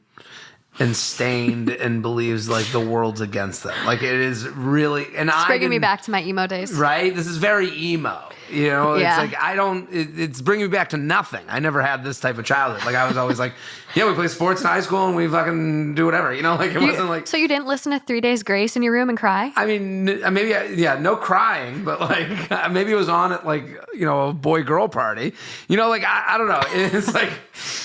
and Stained and believes like the world's against them. Like it is really, and it's bringing me back to my emo days. Right? This is very emo. Yeah. It's like it's bringing me back to nothing. I never had this type of childhood. Like I was always like, yeah, we play sports in high school and we fucking do whatever. Like it wasn't like. So you didn't listen to 3 Days Grace in your room and cry? I mean, maybe, no crying, but like maybe it was on at like, a boy-girl party. Like, I don't know. It's like,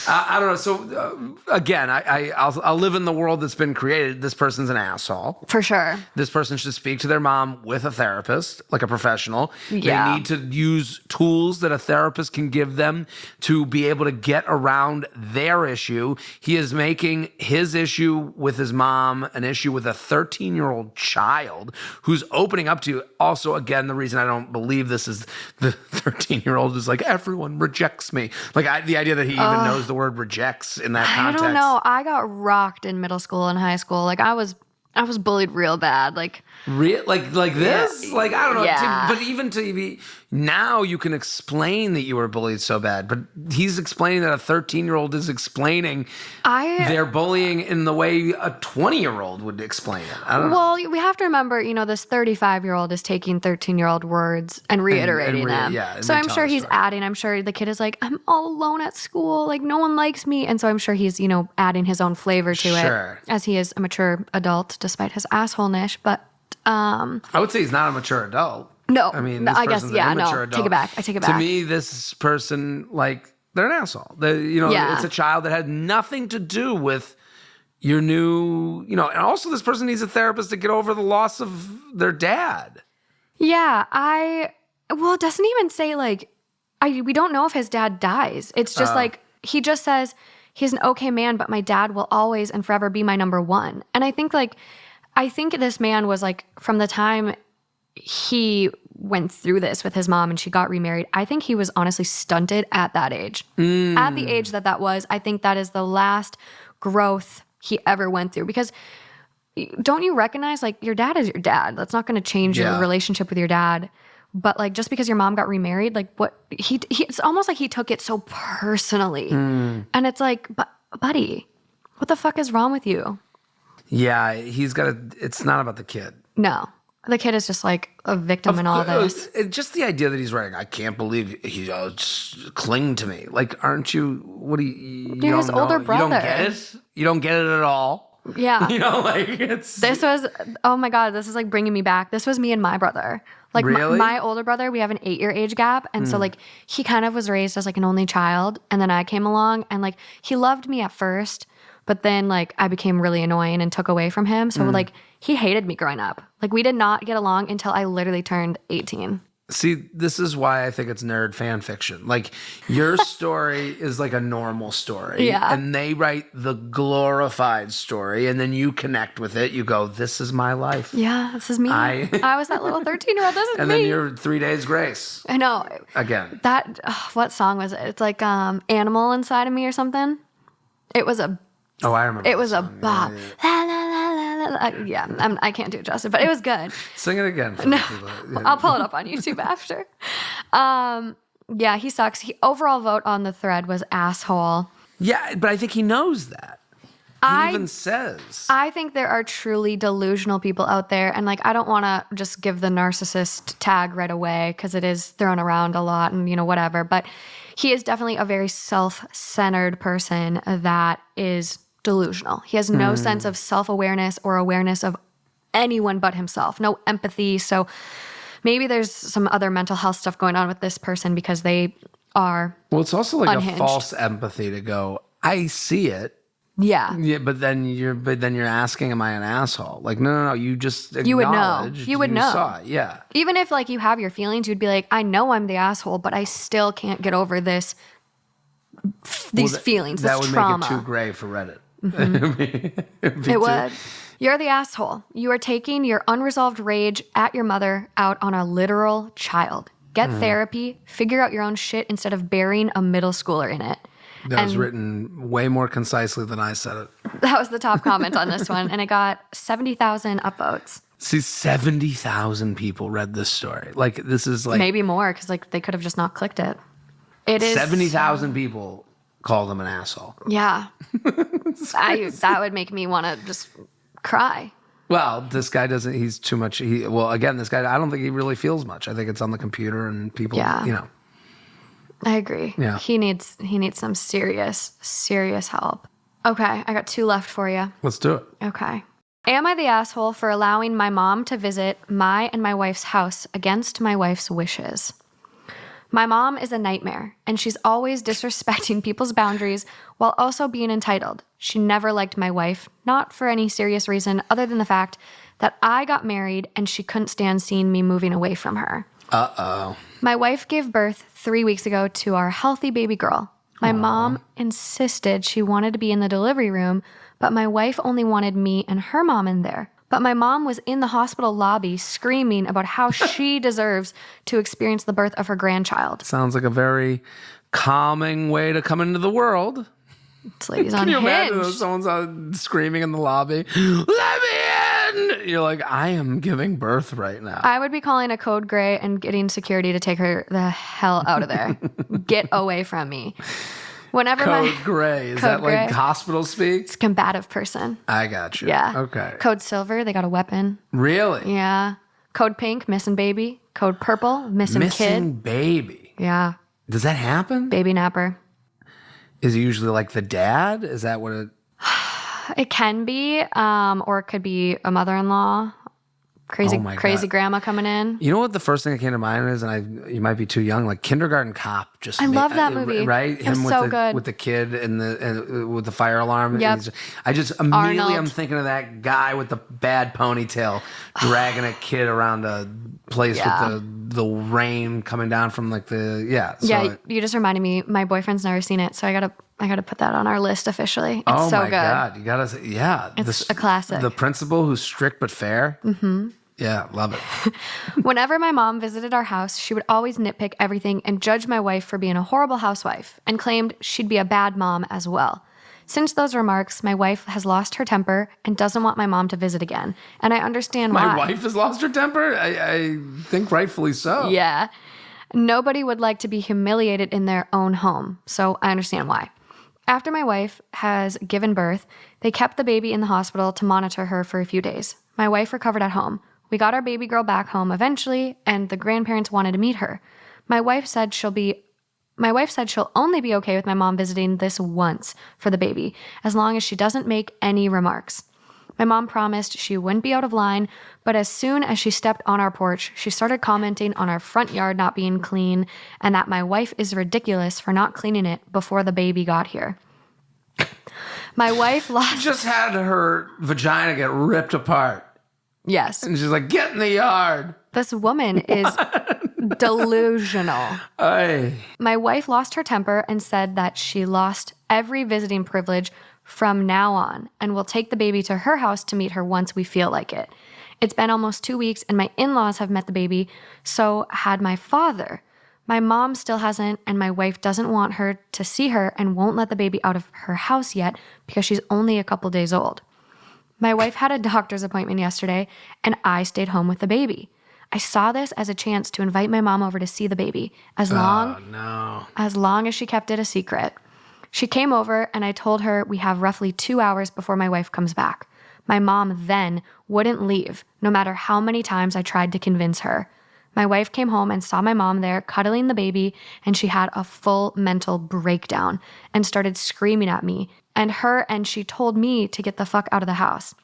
I don't know. So again, I'll live in the world that's been created. This person's an asshole. For sure. This person should speak to their mom with a therapist, like a professional. Yeah. They need to use tools that a therapist can give them to be able to get around their issue. He is making his issue with his mom an issue with a 13-year-old child who's opening up to you. Also, again, the reason I don't believe this is the 13-year-old is like, everyone rejects me. Like the idea that he even knows the word rejects in that context. I don't know. I got rocked in middle school and high school. Like I was bullied real bad. Like like this? Yeah. Like I don't know. Yeah. But even to be now, you can explain that you were bullied so bad. But he's explaining that a 13-year-old is explaining their bullying in the way a 20-year-old would explain it. I don't know. Well, we have to remember, this 35-year-old is taking 13-year-old words and reiterating them. Yeah, so I'm sure he's adding. I'm sure the kid is like, I'm all alone at school. Like no one likes me. And so I'm sure he's, adding his own flavor to it as he is a mature adult, despite his assholeness. But I would say he's not a mature adult. No, I mean, I guess, yeah, no. adult. Take it back. I take it back. To me, this person, like, they're an asshole. It's a child that had nothing to do with your new, and also this person needs a therapist to get over the loss of their dad. Yeah, it doesn't even say like, we don't know if his dad dies. It's just like, he just says he's an okay man, but my dad will always and forever be my number one. And I think this man was like, from the time he went through this with his mom and she got remarried, I think he was honestly stunted at that age. At the age that was, I think that is the last growth he ever went through. Because don't you recognize, like, your dad is your dad. That's not going to change your relationship with your dad. But like, just because your mom got remarried, like it's almost like he took it so personally. And it's like, buddy, what the fuck is wrong with you? Yeah, it's not about the kid. No. The kid is just like a victim in all this. Just the idea that he's writing, I can't believe he cling to me. Like, aren't you, what do you You're his older brother. You don't get it? You don't get it at all? Yeah. It's... This was, oh my God, this is like bringing me back. This was me and my brother. Like really? my older brother, we have an 8-year age gap. And so like, he kind of was raised as like an only child. And then I came along and like, he loved me at first. But then, like, I became really annoying and took away from him. So, like, he hated me growing up. Like, we did not get along until I literally turned 18. See, this is why I think it's nerd fan fiction. Like, your story is like a normal story. Yeah. And they write the glorified story, and then you connect with it. You go, this is my life. Yeah, this is me. I was that little 13-year-old. This is And me. then you're 3 Days Grace. I know. Again. That, what song was it? It's like Animal Inside of Me or something. It was a... Oh, I remember. It was a bop. La, la, la, la, la, la. Yeah, I can't do it justice, but it was good. Sing it again. For No, people. Yeah. I'll pull it up on YouTube after. Yeah, he sucks. Overall vote on the thread was asshole. Yeah, but I think he knows that. He even says. I think there are truly delusional people out there, and like I don't want to just give the narcissist tag right away because it is thrown around a lot and whatever. But he is definitely a very self-centered person that is delusional. He has no sense of self-awareness or awareness of anyone but himself. No empathy. So maybe there's some other mental health stuff going on with this person because they are Well, it's also like unhinged. a false empathy to go, I see it. Yeah. Yeah, but then you're asking, am I an asshole? Like, no. You just You would know. acknowledged You would know. Saw it. Yeah. Even if like you have your feelings, you'd be like, I know I'm the asshole, but I still can't get over these feelings, That this would trauma. make it too gray for Reddit. It would. You're the asshole. You are taking your unresolved rage at your mother out on a literal child. Get therapy, figure out your own shit instead of burying a middle schooler in it. That was written way more concisely than I said it. That was the top comment on this one, and it got 70,000 upvotes. See, 70,000 people read this story. Like, this is like... Maybe more, because like they could have just not clicked it. It is 70,000 people call them an asshole. Yeah. That would make me want to just cry. Well, this guy doesn't... He's too much... Again, this guy, I don't think he really feels much. I think it's on the computer and people, Yeah. I agree. Yeah. He needs some serious help. Okay, I got 2 left for you. Let's do it. Okay. Am I the asshole for allowing my mom to visit my and my wife's house against my wife's wishes? My mom is a nightmare, and she's always disrespecting people's boundaries while also being entitled. She never liked my wife, not for any serious reason other than the fact that I got married and she couldn't stand seeing me moving away from her. Uh-oh. My wife gave birth 3 weeks ago to our healthy baby girl. My mom insisted she wanted to be in the delivery room, but my wife only wanted me and her mom in there. But my mom was in the hospital lobby screaming about how she deserves to experience the birth of her grandchild. Sounds like a very calming way to come into the world. This lady's Can you unhinged. imagine if someone's screaming in the lobby, let me in? You're like, I am giving birth right now. I would be calling a code gray and getting security to take her the hell out of there. Get away from me. Whenever Code gray. Is that like gray. hospital speak? It's a combative person. I got you. Yeah. Okay. Code silver, they got a weapon. Really? Yeah. Code pink, missing baby. Code purple, missing kid. Baby. Yeah. Does that happen? Baby napper. Is it usually like the dad? Is that what it... It can be, or it could be a mother-in-law. Crazy God. grandma coming in. You know what the first thing that came to mind is, and you might be too young, like Kindergarten Cop. I love that movie. Right? It was so good. With the kid and with the fire alarm. Yep. I just immediately Arnold. I'm thinking of that guy with the bad ponytail dragging a kid around a place with the rain coming down from like the You just reminded me. My boyfriend's never seen it, so I gotta put that on our list officially. It's oh so my good. God, you gotta say, It's a classic. The principal who's strict but fair. Mm-hmm. Yeah, love it. Whenever my mom visited our house, she would always nitpick everything and judge my wife for being a horrible housewife and claimed she'd be a bad mom as well. Since those remarks, my wife has lost her temper and doesn't want my mom to visit again. And I understand why. My wife has lost her temper? I think rightfully so. Yeah. Nobody would like to be humiliated in their own home, so I understand why. After my wife has given birth, they kept the baby in the hospital to monitor her for a few days. My wife recovered at home. We got our baby girl back home eventually, and the grandparents wanted to meet her. My wife said she'll only be okay with my mom visiting this once for the baby, as long as she doesn't make any remarks. My mom promised she wouldn't be out of line, but as soon as she stepped on our porch, she started commenting on our front yard not being clean and that my wife is ridiculous for not cleaning it before the baby got here. My wife lost... She just had her vagina get ripped apart. Yes. And she's like, get in the yard. This woman is Delusional. Ay. My wife lost her temper and said that she lost every visiting privilege from now on and will take the baby to her house to meet her once we feel like it. It's been almost 2 weeks and my in-laws have met the baby, so had my father. My mom still hasn't, and my wife doesn't want her to see her and won't let the baby out of her house yet because she's only a couple days old. My wife had a doctor's appointment yesterday, and I stayed home with the baby. I saw this as a chance to invite my mom over to see the baby, as long as she kept it a secret. She came over, and I told her we have roughly 2 hours before my wife comes back. My mom then wouldn't leave, no matter how many times I tried to convince her. My wife came home and saw my mom there cuddling the baby, and she had a full mental breakdown and started screaming at me and she told me to get the fuck out of the house.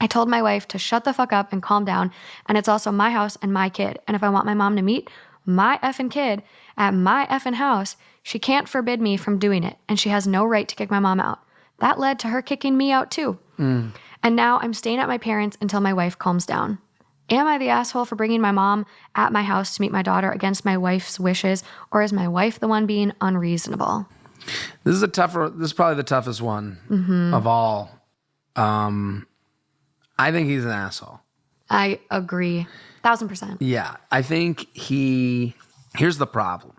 I told my wife to shut the fuck up and calm down, and it's also my house and my kid, and if I want my mom to meet my effing kid at my effing house, she can't forbid me from doing it, and she has no right to kick my mom out. That led to her kicking me out too. And now I'm staying at my parents' until my wife calms down. Am I the asshole for bringing my mom at my house to meet my daughter against my wife's wishes, or is my wife the one being unreasonable? This is probably the toughest one of all. I think he's an asshole. I agree. 1,000%. Yeah. I think here's the problem.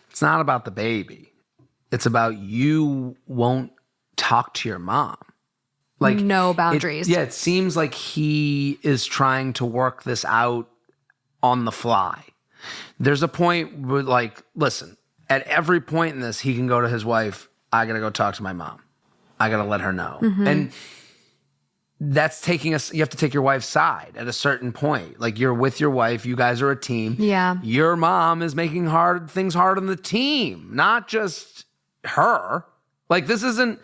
It's not about the baby. It's about you won't talk to your mom. Like no boundaries. It seems like he is trying to work this out on the fly. There's a point where, like, listen, at every point in this, he can go to his wife, I got to go talk to my mom. I got to let her know. And that's you have to take your wife's side at a certain point. Like, you're with your wife, you guys are a team. Yeah. Your mom is making things hard on the team, not just her. Like, this isn't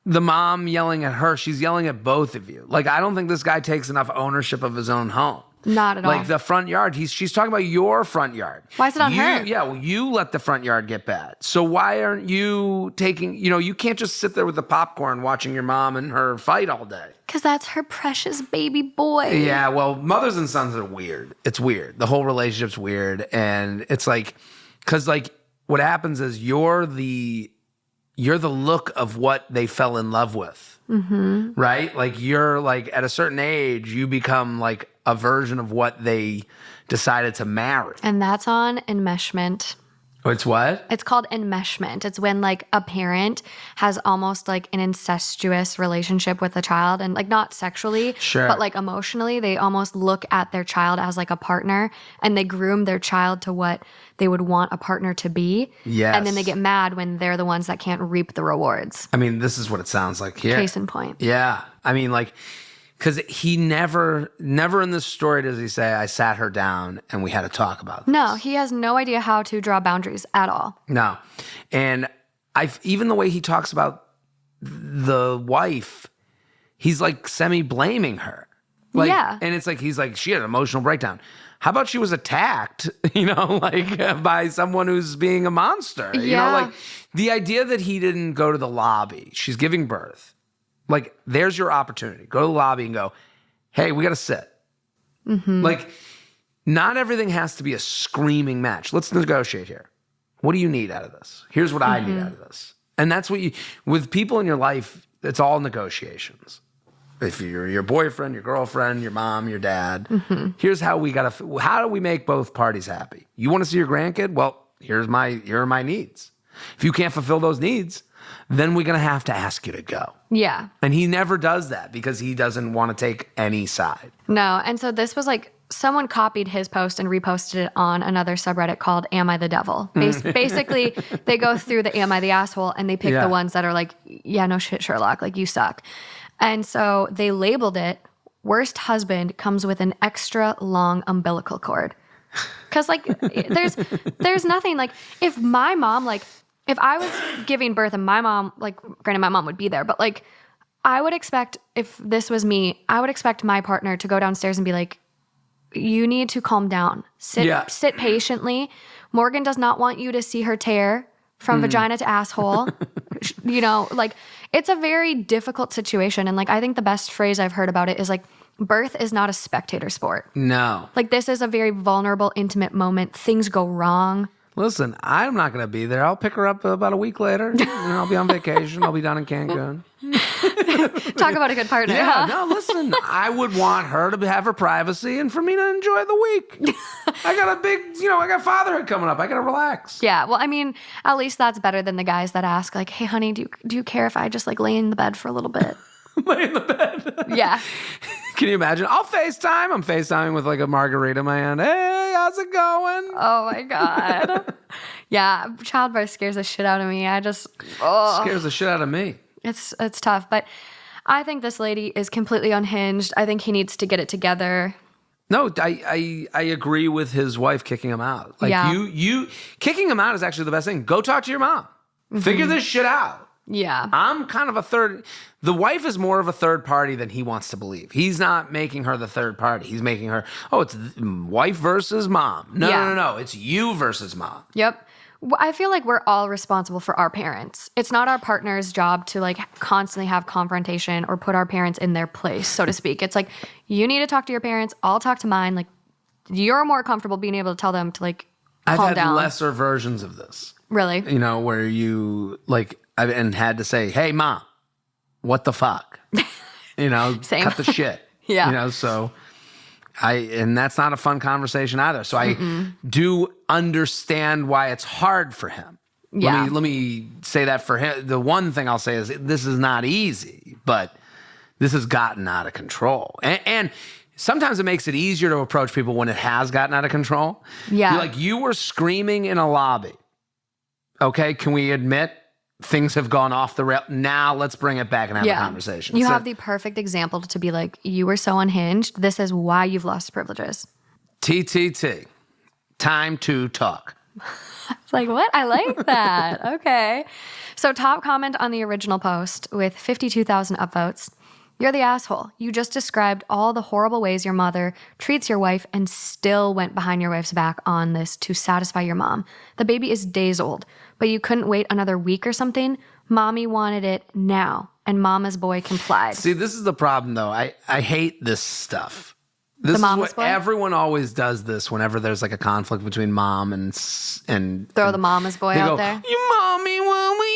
the mom yelling at her, she's yelling at both of you. Like, I don't think this guy takes enough ownership of his own home. Not at all. Like, the front yard, she's talking about your front yard. Why is it on her? Yeah, well, you let the front yard get bad. So why aren't you taking, you can't just sit there with the popcorn watching your mom and her fight all day. Because that's her precious baby boy. Yeah, well, mothers and sons are weird. It's weird. The whole relationship's weird. And it's like, because, like, what happens is you're the look of what they fell in love with, right? Like, you're like, at a certain age, you become like a version of what they decided to marry. And that's on enmeshment. It's what? It's called enmeshment. It's when, like, a parent has almost like an incestuous relationship with the child, and, like, not sexually, but, like, emotionally. They almost look at their child as like a partner, and they groom their child to what they would want a partner to be. Yes. And then they get mad when they're the ones that can't reap the rewards. I mean, this is what it sounds like here. Case in point. Yeah. I mean, like, because he never in this story does he say, I sat her down and we had to talk about this. No, he has no idea how to draw boundaries at all. No. And even the way he talks about the wife, he's like semi-blaming her. Like, yeah. And it's like, he's like, she had an emotional breakdown. How about she was attacked, like by someone who's being a monster? Yeah. Like, the idea that he didn't go to the lobby, she's giving birth. Like, there's your opportunity. Go to the lobby and go, hey, we got to sit. Like, not everything has to be a screaming match. Let's negotiate here. What do you need out of this? Here's what I need out of this. And that's what with people in your life, it's all negotiations. If you're your boyfriend, your girlfriend, your mom, your dad, here's how how do we make both parties happy? You want to see your grandkid? Well, here are my needs. If you can't fulfill those needs, then we're going to have to ask you to go. Yeah. And he never does that because he doesn't want to take any side. No. And so this was like, someone copied his post and reposted it on another subreddit called Am I the Devil? Basically, they go through the Am I the Asshole, and they pick the ones that are like, yeah, no shit, Sherlock, like, you suck. And so they labeled it, worst husband comes with an extra long umbilical cord. Because, like, there's nothing, like, if my mom, like, if I was giving birth and my mom, like, granted, my mom would be there, but, like, I would expect, if this was me, I would expect my partner to go downstairs and be like, you need to calm down. Sit patiently. Morgan does not want you to see her tear from vagina to asshole. Like, it's a very difficult situation. And, like, I think the best phrase I've heard about it is, like, Birth is not a spectator sport. No. Like, this is a very vulnerable, intimate moment. Things go wrong. Listen, I'm not going to be there. I'll pick her up about a week later, and I'll be on vacation. I'll be down in Cancun. Talk about a good partner. Yeah, huh? no, listen, I would want her to have her privacy and for me to enjoy the week. I got a big, I got fatherhood coming up. I got to relax. Yeah, well, I mean, at least that's better than the guys that ask, like, hey, honey, do you care if I just, like, lay in the bed for a little bit? Lay in the bed. Yeah. Can you imagine? I'll FaceTime. I'm FaceTiming with, like, a margarita in my hand. Hey, how's it going? Oh, my God. Yeah, childbirth scares the shit out of me. Scares the shit out of me. It's tough, but I think this lady is completely unhinged. I think he needs to get it together. No, I agree with his wife kicking him out. Like, you kicking him out is actually the best thing. Go talk to your mom. Figure this shit out. Yeah. I'm kind of a third. The wife is more of a third party than he wants to believe. He's not making her the third party. He's making her, it's wife versus mom. No. It's you versus mom. Yep. I feel like we're all responsible for our parents. It's not our partner's job to, like, constantly have confrontation or put our parents in their place, so to speak. It's like, you need to talk to your parents. I'll talk to mine. Like, you're more comfortable being able to tell them to, like, calm down. I've had lesser versions of this. Really? Where you, like, and had to say, hey, mom, what the fuck? Same. Cut the shit. Yeah. So and that's not a fun conversation either. So I do understand why it's hard for him. Yeah. Let me say that for him. The one thing I'll say is this is not easy, but this has gotten out of control. And sometimes it makes it easier to approach people when it has gotten out of control. Yeah. Like, you were screaming in a lobby. Okay, can we admit things have gone off the rail? Now let's bring it back and have a conversation. You have the perfect example to be like, you were so unhinged. This is why you've lost privileges. TTT. Time to talk. It's like, what? I like that. Okay. So, top comment on the original post with 52,000 upvotes. You're the asshole. You just described all the horrible ways your mother treats your wife and still went behind your wife's back on this to satisfy your mom. The baby is days old, but you couldn't wait another week or something. Mommy wanted it now, and mama's boy complied. See, this is the problem, though. I hate this stuff. This is mama's what boy? Everyone always does this whenever there's, like, a conflict between mom and Throw the mama's boy out there. Your mommy want me.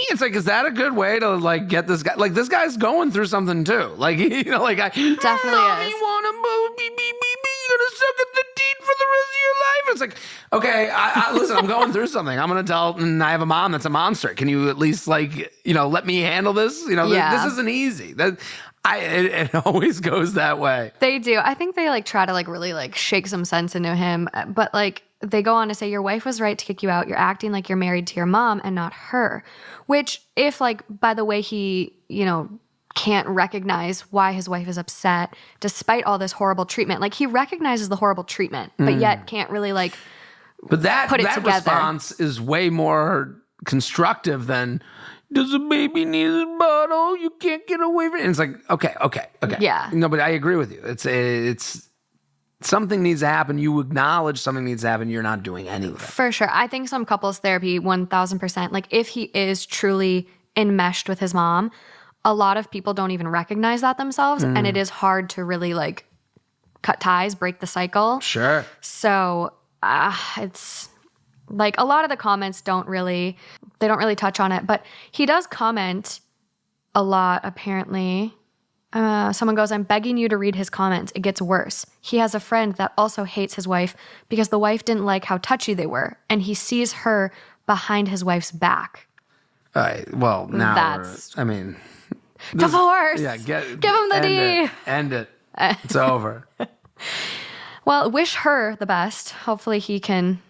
It's like, is that a good way to, like, get this guy? Like, this guy's going through something too. Like, like, I definitely mommy is. Want a you're gonna suck at the teat for the rest of your life. It's like, okay, I listen, I'm going through something. I'm an adult and I have a mom that's a monster. Can you at least, like, let me handle this? This isn't easy. It always goes that way. They do. I think they, like, try to, like, really, like, shake some sense into him. But, like, they go on to say, your wife was right to kick you out. You're acting like you're married to your mom and not her. Which, if, like, by the way he, can't recognize why his wife is upset despite all this horrible treatment. Like, he recognizes the horrible treatment, but yet can't really, like, but that put it that together. Response is way more constructive than, does a baby need a bottle? You can't get away from it. And it's like, okay. Yeah. No, but I agree with you. It's something needs to happen. You acknowledge something needs to happen. You're not doing anything. For sure. I think some couples therapy, 1,000%. Like, if he is truly enmeshed with his mom, a lot of people don't even recognize that themselves. And it is hard to really, like, cut ties, break the cycle. Sure. So it's like a lot of the comments don't really touch on it, but he does comment a lot, apparently. Someone goes, I'm begging you to read his comments. It gets worse. He has a friend that also hates his wife because the wife didn't like how touchy they were, and he sees her behind his wife's back. All right. Well, now divorce. Yeah, give him the D. End it. It's over. Well, wish her the best. Hopefully he can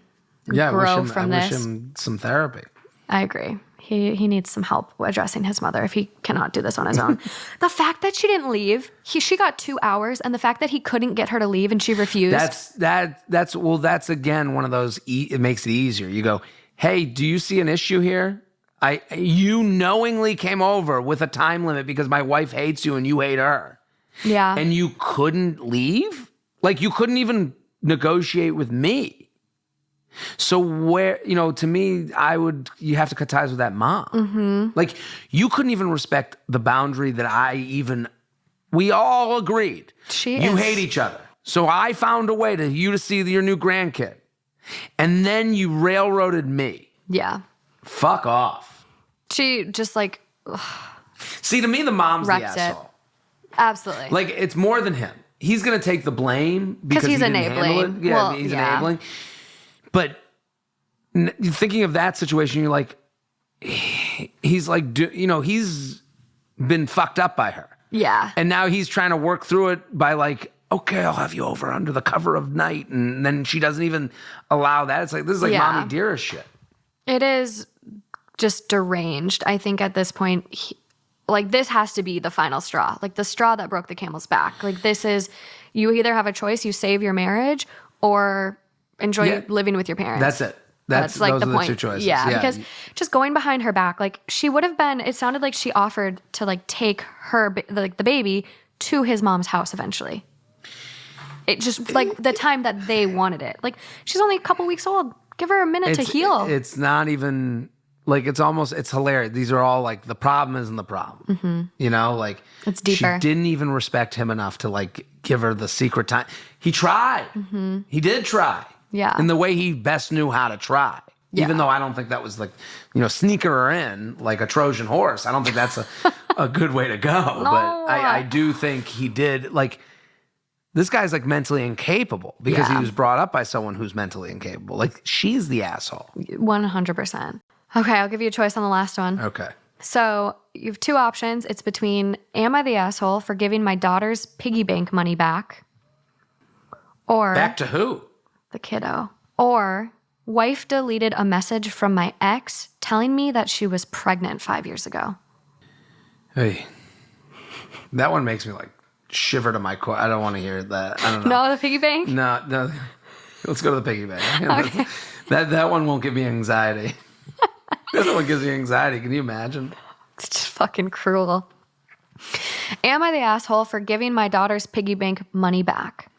grow from this. I wish him some therapy. I agree. He needs some help addressing his mother if he cannot do this on his own. The fact that she didn't leave, she got 2 hours, and the fact that he couldn't get her to leave and she refused. That's again one of those. It makes it easier. You go, hey, do you see an issue here? You knowingly came over with a time limit because my wife hates you and you hate her. Yeah. And you couldn't leave? Like, you couldn't even negotiate with me. So where, to me, you have to cut ties with that mom. Mm-hmm. Like, you couldn't even respect the boundary that I even We all agreed. You is. hate each other. So I found a way to see your new grandkid. And then you railroaded me. Yeah. Fuck off. She just like... See, to me, the mom's the wrecked asshole. It. Absolutely. Like, it's more than him. He's going to take the blame because he's he didn't enabling. handle it. Yeah, Well, he's yeah. enabling. But thinking of that situation, you're like, he's like, he's been fucked up by her. Yeah. And now he's trying to work through it by like, okay, I'll have you over under the cover of night. And then she doesn't even allow that. It's like, this is like mommy dearest shit. It is just deranged. I think at this point, like this has to be the final straw. Like the straw that broke the camel's back. Like this is, you either have a choice, you save your marriage or enjoy living with your parents. That's it. That's like those the point. 2 choices. Yeah, because just going behind her back, like she would have been, it sounded like she offered to like take her, like the baby to his mom's house eventually. It just like the time that they wanted it. Like she's only a couple weeks old. Give her a minute to heal. It's not even like, it's hilarious. These are all like, the problem isn't the problem. Mm-hmm. Like it's deeper. She didn't even respect him enough to like give her the secret time. He tried. Mm-hmm. He did try. Yeah. In the way he best knew how to try. Yeah. Even though I don't think that was like, sneaker her in like a Trojan horse. I don't think that's a good way to go. No. But I do think he did. Like, this guy's like mentally incapable because he was brought up by someone who's mentally incapable. Like, she's the asshole. 100%. Okay, I'll give you a choice on the last one. Okay. So you have 2 options. It's between, am I the asshole for giving my daughter's piggy bank money back? Or... Back to who? The kiddo. Or, wife deleted a message from my ex telling me that she was pregnant 5 years ago. Hey, that one makes me like shiver to my core. I don't want to hear that. I don't know. No, the piggy bank? No. Let's go to the piggy bank. Okay. That one won't give me anxiety. That one gives me anxiety. Can you imagine? It's just fucking cruel. Am I the asshole for giving my daughter's piggy bank money back?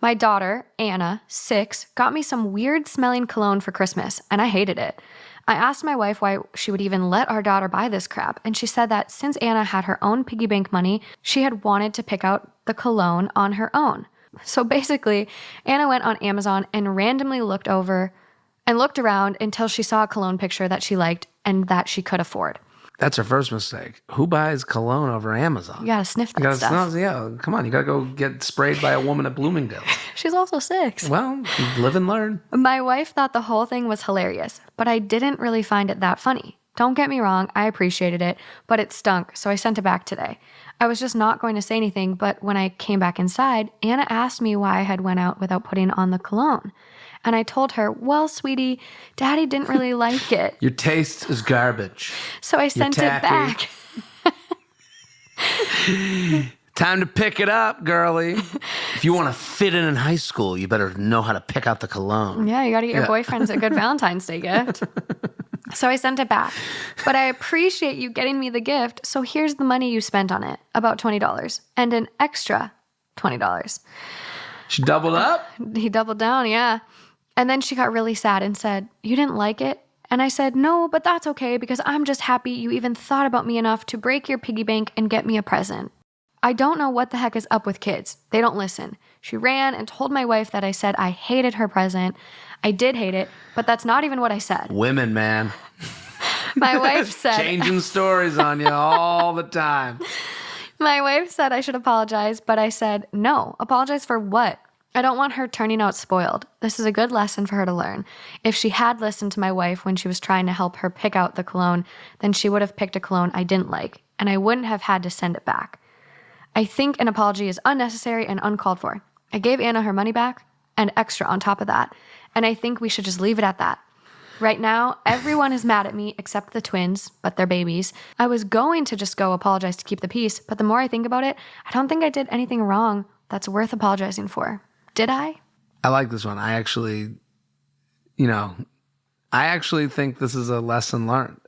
My daughter, Anna, 6, got me some weird smelling cologne for Christmas, and I hated it. I asked my wife why she would even let our daughter buy this crap, and she said that since Anna had her own piggy bank money, she had wanted to pick out the cologne on her own. So basically, Anna went on Amazon and randomly looked around until she saw a cologne picture that she liked and that she could afford. That's her first mistake. Who buys cologne over Amazon? You gotta sniff that stuff. Yeah, come on. You gotta go get sprayed by a woman at Bloomingdale's. She's also 6. Well, live and learn. My wife thought the whole thing was hilarious, but I didn't really find it that funny. Don't get me wrong, I appreciated it, but it stunk, so I sent it back today. I was just not going to say anything, but when I came back inside, Anna asked me why I had went out without putting on the cologne. And I told her, well, sweetie, Daddy didn't really like it. Your taste is garbage. So I sent it back. Time to pick it up, girlie. If you want to fit in high school, you better know how to pick out the cologne. Yeah, you got to get your boyfriends a good Valentine's Day gift. So I sent it back. But I appreciate you getting me the gift, so here's the money you spent on it, about $20, and an extra $20. She doubled up? He doubled down, yeah. And then she got really sad and said, you didn't like it? And I said, no, but that's okay because I'm just happy you even thought about me enough to break your piggy bank and get me a present. I don't know what the heck is up with kids. They don't listen. She ran and told my wife that I said I hated her present. I did hate it, but that's not even what I said. Women, man. My wife said... Changing stories on you all the time. My wife said I should apologize, but I said, no, apologize for what? I don't want her turning out spoiled. This is a good lesson for her to learn. If she had listened to my wife when she was trying to help her pick out the cologne, then she would have picked a cologne I didn't like, and I wouldn't have had to send it back. I think an apology is unnecessary and uncalled for. I gave Anna her money back, and extra on top of that, and I think we should just leave it at that. Right now, everyone is mad at me except the twins, but they're babies. I was going to just go apologize to keep the peace, but the more I think about it, I don't think I did anything wrong that's worth apologizing for. Did I? I like this one. I actually think this is a lesson learned.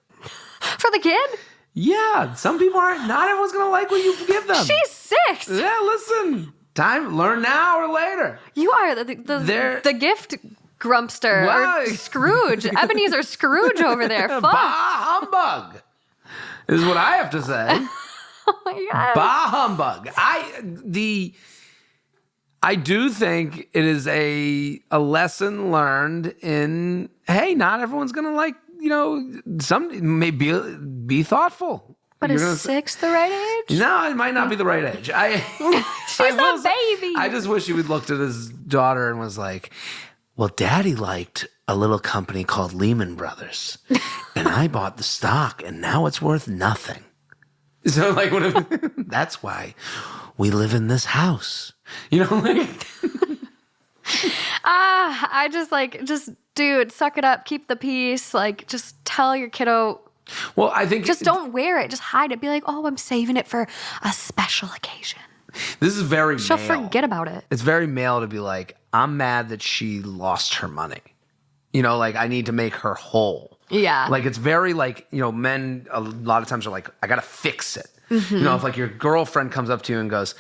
For the kid? Yeah. Some people not everyone's going to like what you give them. She's 6. Yeah, listen. Learn now or later. You are the gift grumpster. Why? Or Scrooge. Ebenezer Scrooge over there. Fuck. Bah humbug is what I have to say. Oh my God. Bah humbug. I do think it is a lesson learned in, hey, not everyone's going to like, some may be thoughtful. But is 6 the right age? No, it might not be the right age. She's a baby. I just wish he would looked at his daughter and was like, well, Daddy liked a little company called Lehman Brothers. And I bought the stock and now it's worth nothing. So like, that's why we live in this house. I just dude, suck it up, keep the peace. Like, just tell your kiddo. Well, I think just don't wear it. Just hide it. Be like, oh, I'm saving it for a special occasion. This is very She'll male. forget about it. It's very male to be like, I'm mad that she lost her money. Like I need to make her whole. Yeah. Like it's very like, men a lot of times are like, I got to fix it. Mm-hmm. If like your girlfriend comes up to you and goes,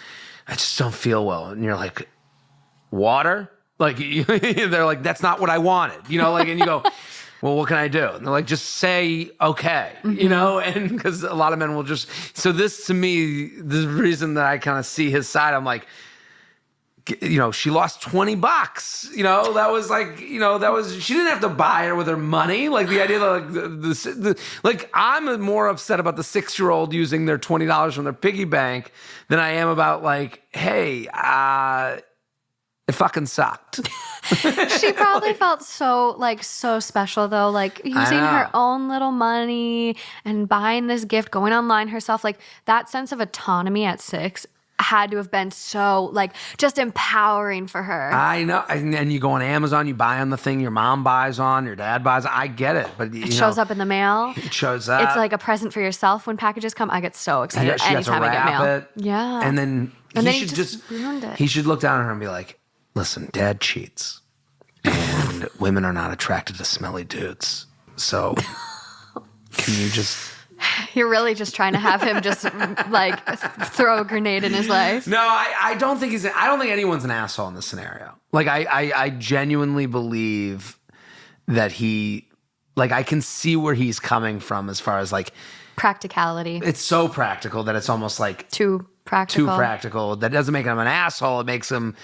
I just don't feel well. And you're like, water? Like, they're like, that's not what I wanted. And you go, well, what can I do? And they're like, just say, okay, and because a lot of men will just, so this to me, the reason that I kind of see his side, I'm like, she lost $20. That was like, she didn't have to buy her with her money. Like the idea that like I'm more upset about the 6-year-old using their $20 from their piggy bank than I am about like, hey, it fucking sucked. She probably felt so special though, like using her own little money and buying this gift, going online herself, like that sense of autonomy at 6 had to have been so just empowering for her. I know. And you go on Amazon, you buy on the thing your mom buys on, your dad buys on. I get it. But it shows up in the mail. It shows up. It's like a present for yourself when packages come. I get so excited anytime I get mail. It. Yeah. And then he should ruined it. He should look down at her and be like, listen, Dad cheats. And women are not attracted to smelly dudes. So can you just... You're really just trying to have him just throw a grenade in his life. No, I don't think I don't think anyone's an asshole in this scenario. Like I genuinely believe that I can see where he's coming from as far as practicality. It's so practical that it's almost like too practical. That doesn't make him an asshole. It makes him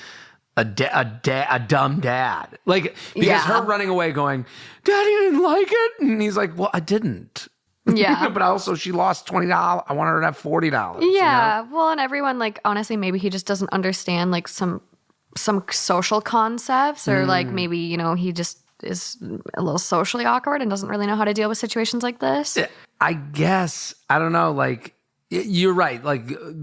a dumb dad. Because her running away going, Daddy didn't like it. And he's like, well, I didn't. Yeah. But also she lost $20. I want her to have $40. Yeah. Well, and everyone honestly, maybe he just doesn't understand some social concepts or maybe, he just is a little socially awkward and doesn't really know how to deal with situations like this. I guess, I don't know, you're right.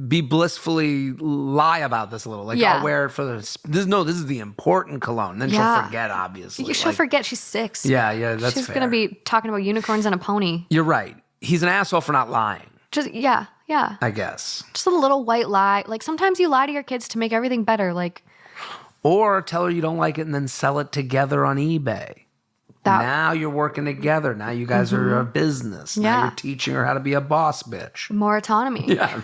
Be blissfully lie about this a little. I'll wear it for this is the important cologne. Then she'll forget, obviously. She'll forget she's 6. Yeah, that's She's fair. going to be talking about unicorns and a pony. You're right. He's an asshole for not lying. Yeah. I guess. Just a little white lie. Sometimes you lie to your kids to make everything better. Or tell her you don't like it and then sell it together on eBay. Now you're working together. Now you guys are a business. Now you're teaching her how to be a boss bitch. More autonomy. Yeah.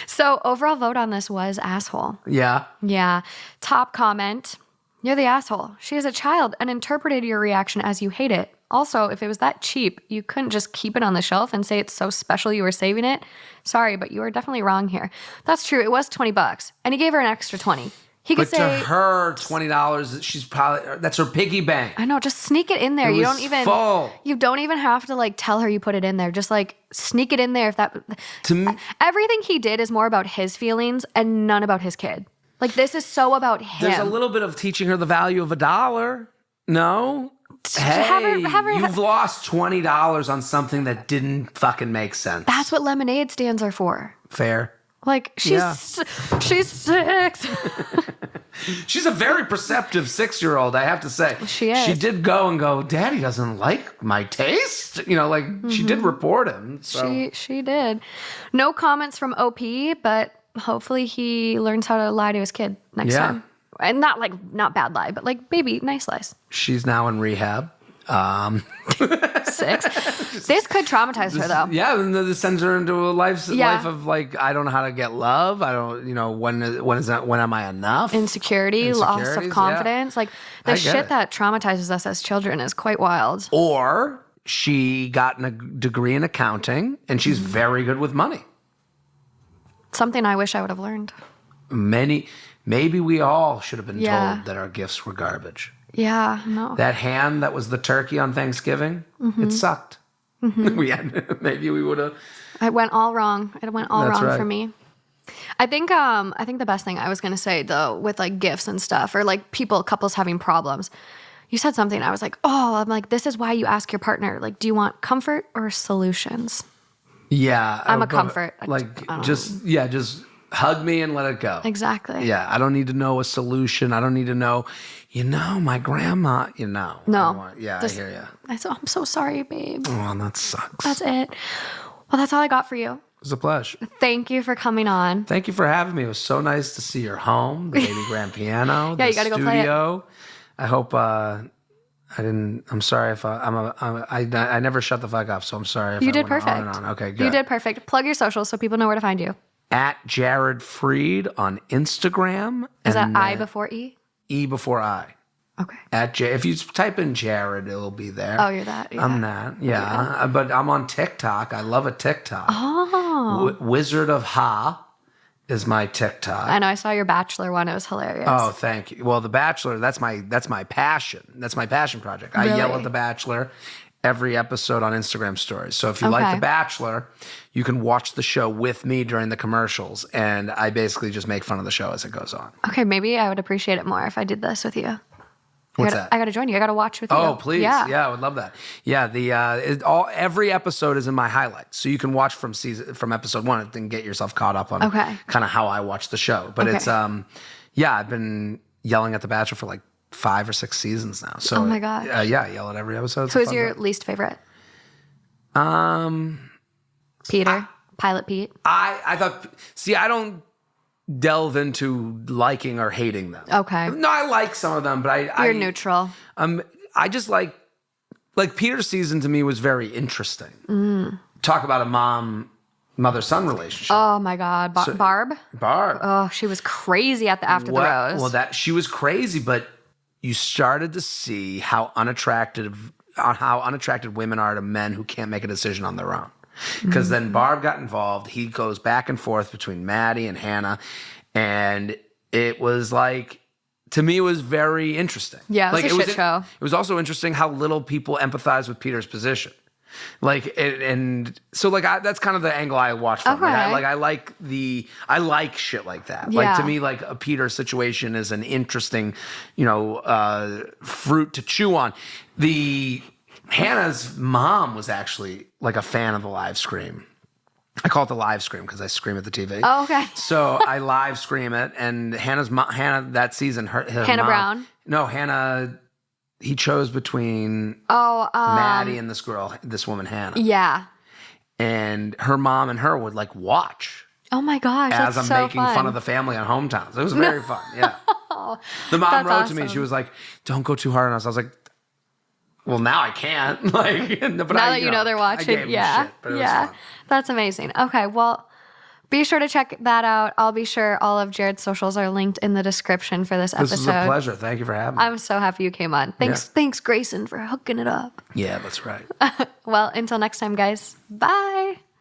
So overall vote on this was asshole. Yeah. Yeah. Top comment, you're the asshole. She is a child and interpreted your reaction as you hate it. Also, if it was that cheap, you couldn't just keep it on the shelf and say it's so special you were saving it. Sorry, but you are definitely wrong here. That's true. It was $20 and he gave her an extra 20. He could say to her $20, she's probably that's her piggy bank. I know, just sneak it in there. You don't even full. You don't even have to tell her you put it in there. Just sneak it in there if that to me, everything he did is more about his feelings and none about his kid. This is so about him. There's a little bit of teaching her the value of $1. No? Hey, have her, you've lost $20 on something that didn't fucking make sense. That's what lemonade stands are for. Fair. She's 6. She's a very perceptive 6-year-old, I have to say. She is. She did go, Daddy doesn't like my taste. She did report him. So. She did. No comments from OP, but hopefully he learns how to lie to his kid next time. And not bad lie, but baby, nice lies. She's now in rehab. 6. This could traumatize her though. Yeah, and this sends her into a life of I don't know how to get love. I don't, when am I enough? Insecurity, loss of confidence. The shit that traumatizes us as children is quite wild. Or she got a degree in accounting and she's very good with money. Something I wish I would have learned. Maybe we all should have been Yeah. told that our gifts were garbage. Yeah, no. That ham that was the turkey on Thanksgiving, it sucked. Maybe we would have. It went all wrong. It went all That's wrong right. for me. I think the best thing I was gonna say though, with like gifts and stuff, or like couples having problems, you said something. I was like, I'm like, this is why you ask your partner, like, do you want comfort or solutions? Yeah, I'm a comfort. Just hug me and let it go. Exactly. Yeah, I don't need to know a solution. I don't need to know. My grandma. No. I hear you. I'm so sorry, babe. Oh, that sucks. That's it. Well, that's all I got for you. It was a pleasure. Thank you for coming on. Thank you for having me. It was so nice to see your home, the baby grand piano, Yeah, the you gotta studio. go play it. I hope I didn't. I'm sorry if I never shut the fuck up. So I'm sorry if You I did went on perfect. and on. Okay, good. You did perfect. Plug your socials so people know where to find you. At Jared Freid on Instagram. Is that I before E? E before I. Okay. If you type in Jared, it'll be there. Oh, you're that. Yeah. I'm that. Yeah. But I'm on TikTok. I love a TikTok. Oh. Wizard of Ha is my TikTok. I know. I saw your Bachelor one. It was hilarious. Oh, thank you. Well, The Bachelor, that's my passion. That's my passion project. I yell at The Bachelor every episode on Instagram stories. So if you like The Bachelor, you can watch the show with me during the commercials. And I basically just make fun of the show as it goes on. Okay, maybe I would appreciate it more if I did this with you. What's that? I got to join you. I got to watch with you. Oh, please. Yeah, I would love that. Yeah, every episode is in my highlights. So you can watch from episode 1 and get yourself caught up on kind of how I watch the show. But it's I've been yelling at The Bachelor for like 5 or 6 seasons now. So oh my gosh. I yell at every episode. Who's your least favorite? Peter. Pilot Pete. I thought I don't delve into liking or hating them. Okay. No, I like some of them, but You're neutral. I just like Peter's season to me was very interesting. Talk about a mother-son relationship. Oh my God. Barb? Barb. Oh, she was crazy after the rose. Well, she was crazy, but you started to see how unattracted women are to men who can't make a decision on their own. Because then Barb got involved. He goes back and forth between Maddie and Hannah. And it was like, to me, it was very interesting. Yeah, it was a shit show. It was also interesting how little people empathize with Peter's position. That's kind of the angle I watch from. Okay. I like shit like that. Yeah. Like, to me, like, a Peter situation is an interesting, fruit to chew on. Hannah's mom was actually like a fan of the live scream. I call it the live scream because I scream at the TV. Oh, okay. So I live scream it, and Hannah that season, her Hannah mom, Brown? No, Hannah. He chose between Maddie and this woman Hannah. Yeah. And her mom and her would like watch. Oh my gosh, as that's I'm making fun of the family on Hometowns. It was very fun. Yeah. The mom wrote to me. She was like, "Don't go too hard on us." I was like, well, now I can't. But now that you know they're watching, shit, but it was fun. That's amazing. Okay, well, be sure to check that out. I'll be sure all of Jared's socials are linked in the description for this episode. This is a pleasure. Thank you for having me. I'm so happy you came on. Thanks, Grayson, for hooking it up. Yeah, that's right. Well, until next time, guys. Bye.